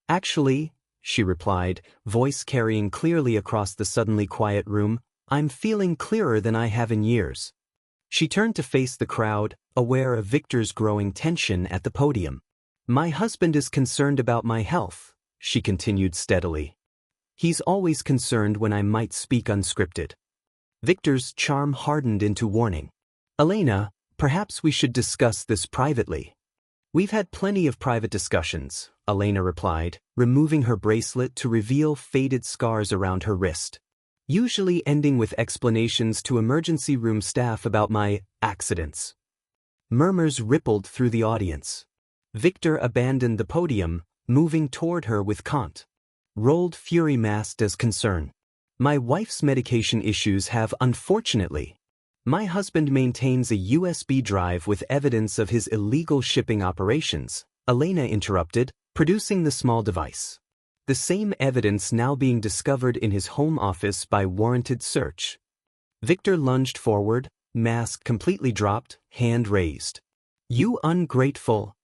Actually, she replied, voice carrying clearly across the suddenly quiet room, I'm feeling clearer than I have in years. She turned to face the crowd, aware of Victor's growing tension at the podium. My husband is concerned about my health, she continued steadily. He's always concerned when I might speak unscripted. Victor's charm hardened into warning. Elena, perhaps we should discuss this privately. We've had plenty of private discussions, Elena replied, removing her bracelet to reveal faded scars around her wrist. Usually ending with explanations to emergency room staff about my accidents. Murmurs rippled through the audience. Victor abandoned the podium, moving toward her with cant. Rolled fury masked as concern. My wife's medication issues have, unfortunately. My husband maintains a USB drive with evidence of his illegal shipping operations, Elena interrupted, producing the small device. the same evidence now being discovered in his home office by warranted search. Victor lunged forward, mask completely dropped, hand raised. "You ungrateful."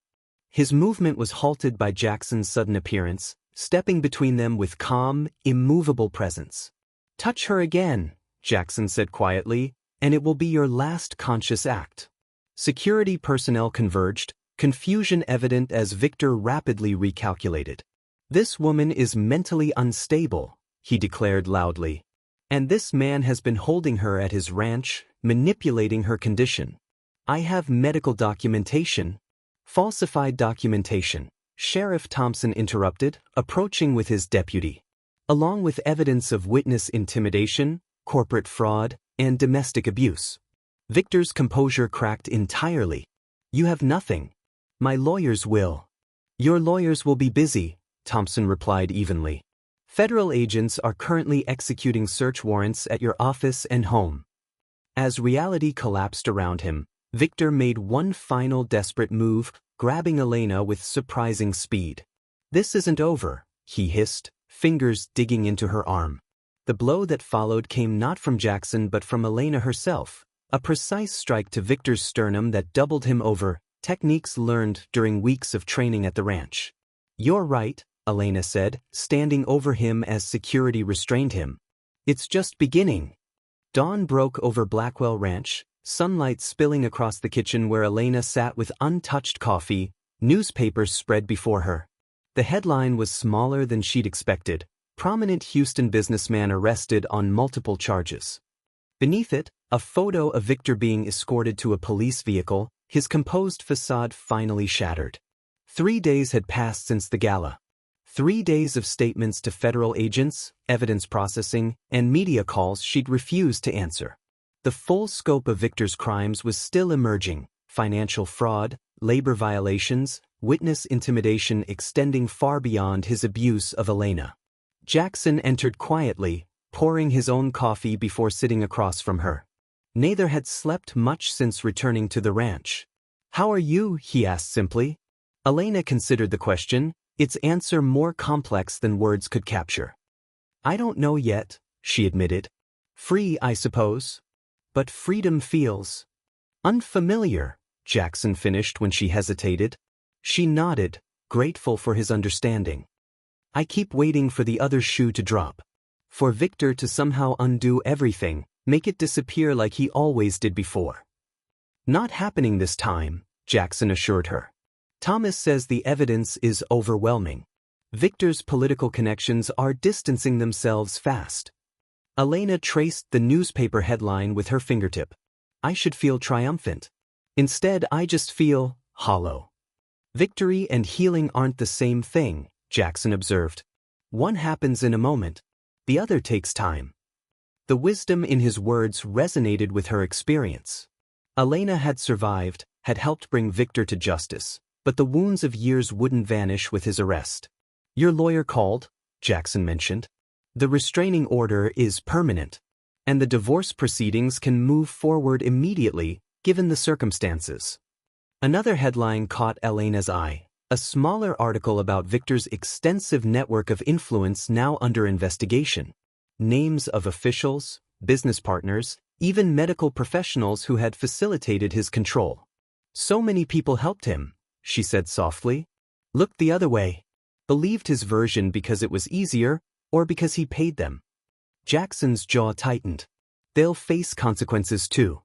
His movement was halted by Jackson's sudden appearance, stepping between them with calm, immovable presence. "Touch her again," Jackson said quietly, "and it will be your last conscious act." Security personnel converged, confusion evident as Victor rapidly recalculated. "This woman is mentally unstable," he declared loudly. "And this man has been holding her at his ranch, manipulating her condition. I have medical documentation." "Falsified documentation," Sheriff Thompson interrupted, approaching with his deputy. "Along with evidence of witness intimidation, corporate fraud, and domestic abuse." Victor's composure cracked entirely. "You have nothing. My lawyers will." "Your lawyers will be busy," Thompson replied evenly. "Federal agents are currently executing search warrants at your office and home." As reality collapsed around him, Victor made one final desperate move, grabbing Elena with surprising speed. "This isn't over," he hissed, fingers digging into her arm. The blow that followed came not from Jackson but from Elena herself, a precise strike to Victor's sternum that doubled him over, techniques learned during weeks of training at the ranch. "You're right," Elena said, standing over him as security restrained him. "It's just beginning." Dawn broke over Blackwell Ranch, sunlight spilling across the kitchen where Elena sat with untouched coffee, newspapers spread before her. The headline was smaller than she'd expected: "Prominent Houston businessman arrested on multiple charges." Beneath it, a photo of Victor being escorted to a police vehicle, his composed facade finally shattered. 3 days had passed since the gala. 3 days of statements to federal agents, evidence processing, and media calls she'd refused to answer. The full scope of Victor's crimes was still emerging: financial fraud, labor violations, witness intimidation extending far beyond his abuse of Elena. Jackson entered quietly, pouring his own coffee before sitting across from her. Neither had slept much since returning to the ranch. "How are you?" he asked simply. Elena considered the question, its answer more complex than words could capture. "I don't know yet," she admitted. "Free, I suppose. But freedom feels unfamiliar," Jackson finished when she hesitated. She nodded, grateful for his understanding. "I keep waiting for the other shoe to drop. For Victor to somehow undo everything, make it disappear like he always did before." "Not happening this time," Jackson assured her. "Thomas says the evidence is overwhelming. Victor's political connections are distancing themselves fast." Elena traced the newspaper headline with her fingertip. "I should feel triumphant. Instead, I just feel hollow." "Victory and healing aren't the same thing," Jackson observed. "One happens in a moment. The other takes time." The wisdom in his words resonated with her experience. Elena had survived, had helped bring Victor to justice, but the wounds of years wouldn't vanish with his arrest. "Your lawyer called," Jackson mentioned. "The restraining order is permanent, and the divorce proceedings can move forward immediately, given the circumstances." Another headline caught Elena's eye, a smaller article about Victor's extensive network of influence now under investigation. Names of officials, business partners, even medical professionals who had facilitated his control. "So many people helped him," she said softly. "Looked the other way. Believed his version because it was easier, or because he paid them." Jackson's jaw tightened. "They'll face consequences too."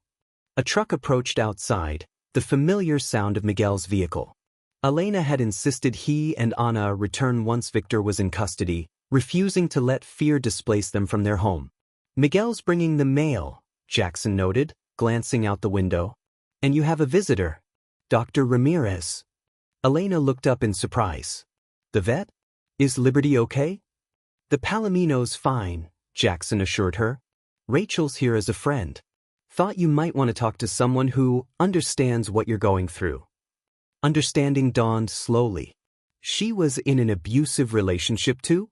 A truck approached outside, the familiar sound of Miguel's vehicle. Elena had insisted he and Anna return once Victor was in custody, refusing to let fear displace them from their home. "Miguel's bringing the mail," Jackson noted, glancing out the window. "And you have a visitor. Dr. Ramirez." Elena looked up in surprise. "The vet? Is Liberty okay?" "The Palomino's fine," Jackson assured her. "Rachel's here as a friend. Thought you might want to talk to someone who understands what you're going through." Understanding dawned slowly. She was in an abusive relationship too?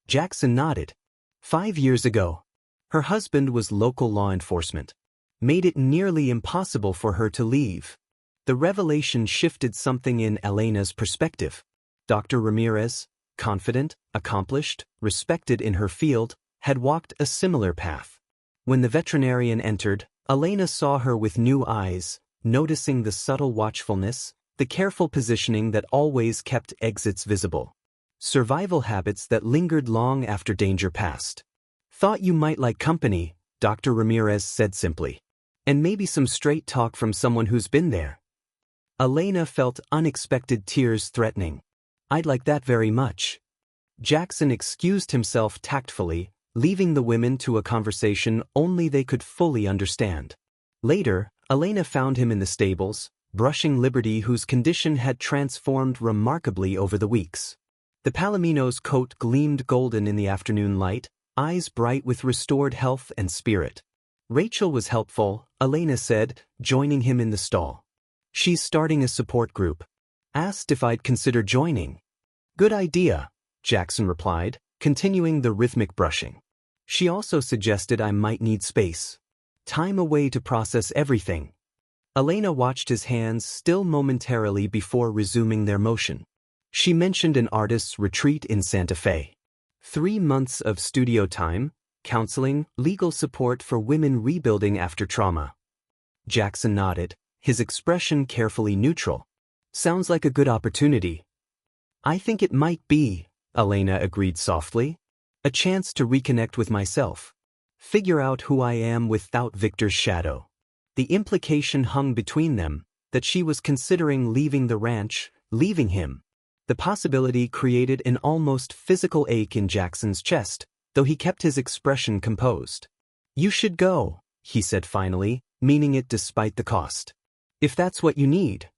Jackson nodded. 5 years ago. Her husband was local law enforcement. Made it nearly impossible for her to leave. The revelation shifted something in Elena's perspective. "Dr. Ramirez, confident, accomplished, respected in her field, had walked a similar path. When the veterinarian entered, Elena saw her with new eyes, noticing the subtle watchfulness, the careful positioning that always kept exits visible. Survival habits that lingered long after danger passed. "Thought you might like company," Dr. Ramirez said simply. "And maybe some straight talk from someone who's been there." Elena felt unexpected tears threatening. "I'd like that very much." Jackson excused himself tactfully, leaving the women to a conversation only they could fully understand. Later, Elena found him in the stables, brushing Liberty, whose condition had transformed remarkably over the weeks. The palomino's coat gleamed golden in the afternoon light, eyes bright with restored health and spirit. Rachel was helpful, Elena said, joining him in the stall. "She's starting a support group. Asked if I'd consider joining." "Good idea," Jackson replied, continuing the rhythmic brushing. "She also suggested I might need space. Time away to process everything." Elena watched his hands still momentarily before resuming their motion. She mentioned an artist's retreat in Santa Fe. 3 months of studio time, counseling, legal support for women rebuilding after trauma. Jackson nodded, his expression carefully neutral. "Sounds like a good opportunity." "I think it might be," Elena agreed softly. "A chance to reconnect with myself. Figure out who I am without Victor's shadow." The implication hung between them, that she was considering leaving the ranch, leaving him. The possibility created an almost physical ache in Jackson's chest, though he kept his expression composed. "You should go," he said finally, meaning it despite the cost. "If that's what you need."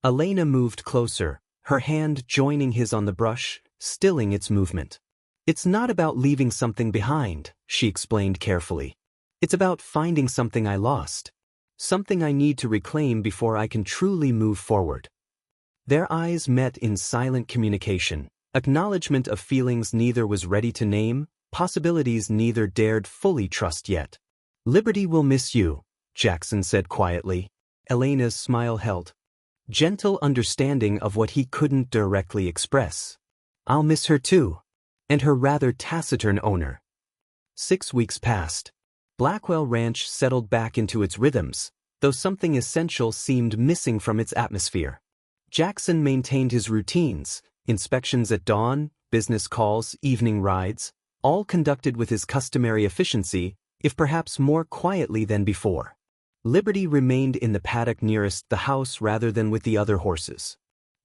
Elena moved closer, her hand joining his on the brush, stilling its movement. "It's not about leaving something behind," she explained carefully. "It's about finding something I lost. Something I need to reclaim before I can truly move forward." Their eyes met in silent communication, acknowledgement of feelings neither was ready to name, possibilities neither dared fully trust yet. "Liberty will miss you," Jackson said quietly. Elena's smile held. Gentle understanding of what he couldn't directly express. "I'll miss her too. And her rather taciturn owner." 6 weeks passed. Blackwell Ranch settled back into its rhythms, though something essential seemed missing from its atmosphere. Jackson maintained his routines, inspections at dawn, business calls, evening rides, all conducted with his customary efficiency, if perhaps more quietly than before. Liberty remained in the paddock nearest the house rather than with the other horses.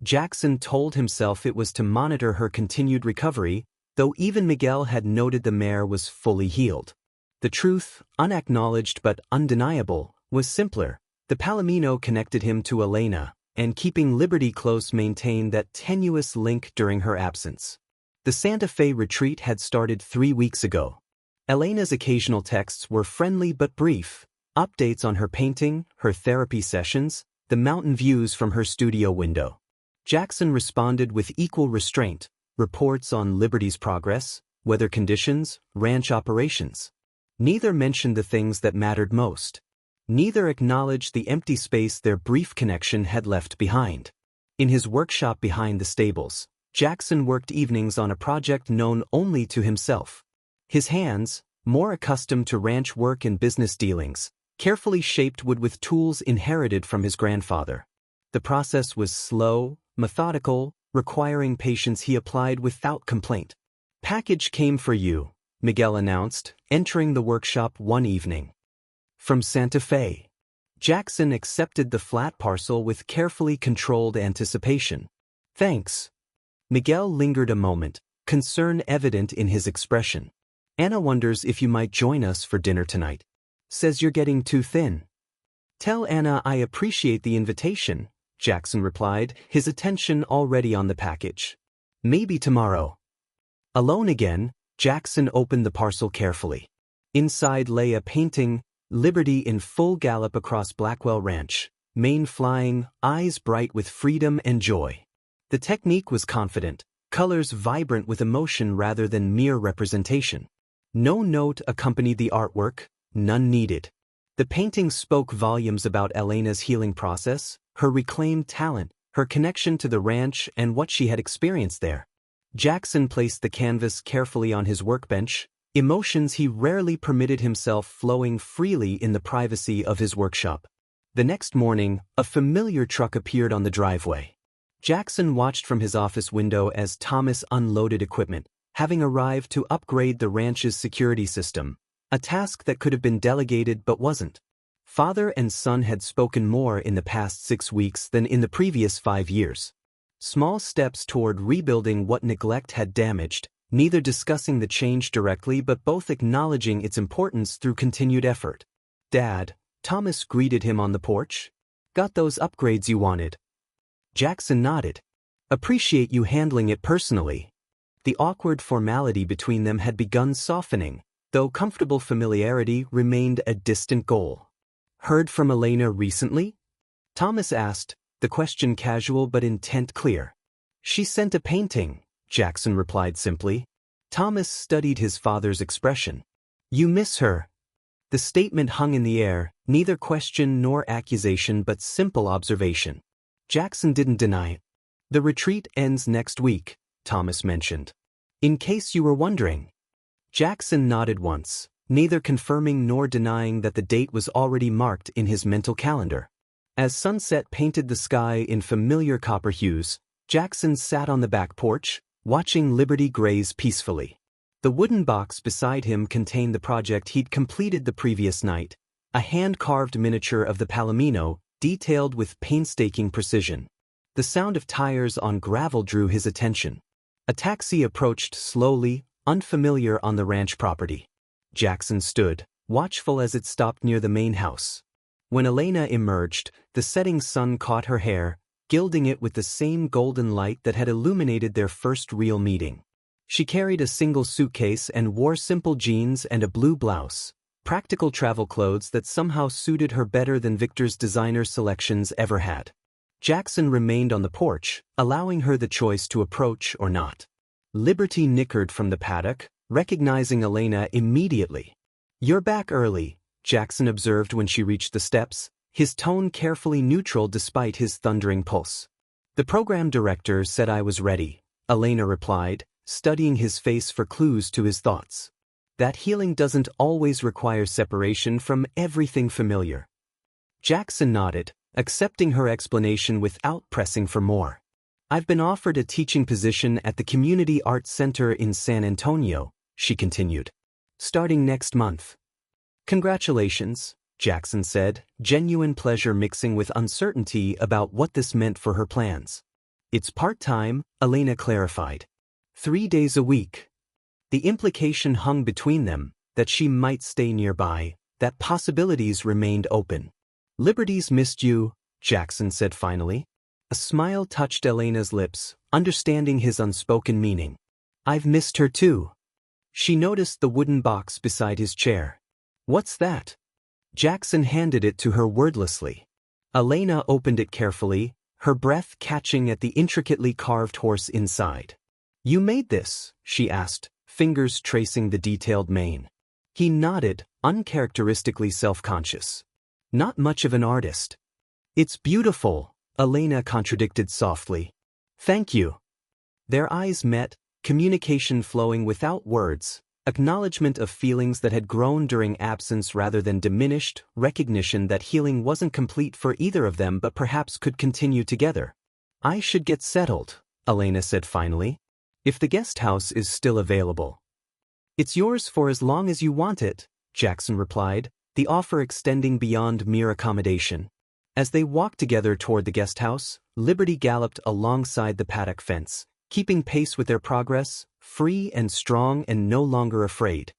Jackson told himself it was to monitor her continued recovery, though even Miguel had noted the mare was fully healed. The truth, unacknowledged but undeniable, was simpler. The palomino connected him to Elena, and keeping Liberty close maintained that tenuous link during her absence. The Santa Fe retreat had started 3 weeks ago. Elena's occasional texts were friendly but brief, updates on her painting, her therapy sessions, the mountain views from her studio window. Jackson responded with equal restraint, reports on Liberty's progress, weather conditions, ranch operations. Neither mentioned the things that mattered most. Neither acknowledged the empty space their brief connection had left behind. In his workshop behind the stables, Jackson worked evenings on a project known only to himself. His hands, more accustomed to ranch work and business dealings, carefully shaped wood with tools inherited from his grandfather. The process was slow, methodical, requiring patience he applied without complaint. "Package came for you," Miguel announced, entering the workshop one evening. From Santa Fe. Jackson accepted the flat parcel with carefully controlled anticipation. "Thanks." Miguel lingered a moment, concern evident in his expression. "Anna wonders if you might join us for dinner tonight. Says you're getting too thin." "Tell Anna I appreciate the invitation," Jackson replied, his attention already on the package. "Maybe tomorrow." Alone again, Jackson opened the parcel carefully. Inside lay a painting, Liberty in full gallop across Blackwell Ranch, mane flying, eyes bright with freedom and joy. The technique was confident, colors vibrant with emotion rather than mere representation. No note accompanied the artwork, none needed. The painting spoke volumes about Elena's healing process, her reclaimed talent, her connection to the ranch and what she had experienced there. Jackson placed the canvas carefully on his workbench, emotions he rarely permitted himself flowing freely in the privacy of his workshop. The next morning, a familiar truck appeared on the driveway. Jackson watched from his office window as Thomas unloaded equipment, having arrived to upgrade the ranch's security system, a task that could have been delegated but wasn't. Father and son had spoken more in the past 6 weeks than in the previous 5 years. Small steps toward rebuilding what neglect had damaged, neither discussing the change directly but both acknowledging its importance through continued effort. "Dad," Thomas greeted him on the porch. "Got those upgrades you wanted?" Jackson nodded. "Appreciate you handling it personally." The awkward formality between them had begun softening, though comfortable familiarity remained a distant goal. "Heard from Elena recently?" Thomas asked, the question casual but intent clear. "She sent a painting," Jackson replied simply. Thomas studied his father's expression. "You miss her?" The statement hung in the air, neither question nor accusation but simple observation. Jackson didn't deny it. "The retreat ends next week," Thomas mentioned. "In case you were wondering." Jackson nodded once, neither confirming nor denying that the date was already marked in his mental calendar. As sunset painted the sky in familiar copper hues, Jackson sat on the back porch, watching Liberty graze peacefully. The wooden box beside him contained the project he'd completed the previous night, a hand-carved miniature of the palomino, detailed with painstaking precision. The sound of tires on gravel drew his attention. A taxi approached slowly, unfamiliar on the ranch property. Jackson stood, watchful as it stopped near the main house. When Elena emerged, the setting sun caught her hair, gilding it with the same golden light that had illuminated their first real meeting. She carried a single suitcase and wore simple jeans and a blue blouse, practical travel clothes that somehow suited her better than Victor's designer selections ever had. Jackson remained on the porch, allowing her the choice to approach or not. Liberty nickered from the paddock, recognizing Elena immediately. "You're back early," Jackson observed when she reached the steps, his tone carefully neutral despite his thundering pulse. "The program director said I was ready," Elena replied, studying his face for clues to his thoughts. "That healing doesn't always require separation from everything familiar." Jackson nodded, accepting her explanation without pressing for more. "I've been offered a teaching position at the Community Arts Center in San Antonio," she continued. "Starting next month." "Congratulations," Jackson said, genuine pleasure mixing with uncertainty about what this meant for her plans. "It's part-time," Elena clarified. 3 days a week. The implication hung between them, that she might stay nearby, that possibilities remained open. "Liberty's missed you," Jackson said finally. A smile touched Elena's lips, understanding his unspoken meaning. "I've missed her too." She noticed the wooden box beside his chair. "What's that?" Jackson handed it to her wordlessly. Elena opened it carefully, her breath catching at the intricately carved horse inside. "You made this?" she asked, fingers tracing the detailed mane. He nodded, uncharacteristically self-conscious. "Not much of an artist." "It's beautiful," Elena contradicted softly. "Thank you." Their eyes met, communication flowing without words, acknowledgement of feelings that had grown during absence rather than diminished, recognition that healing wasn't complete for either of them but perhaps could continue together. "I should get settled," Elena said finally. "If the guest house is still available." "It's yours for as long as you want it," Jackson replied, the offer extending beyond mere accommodation. As they walked together toward the guest house, Liberty galloped alongside the paddock fence, keeping pace with their progress, free and strong and no longer afraid.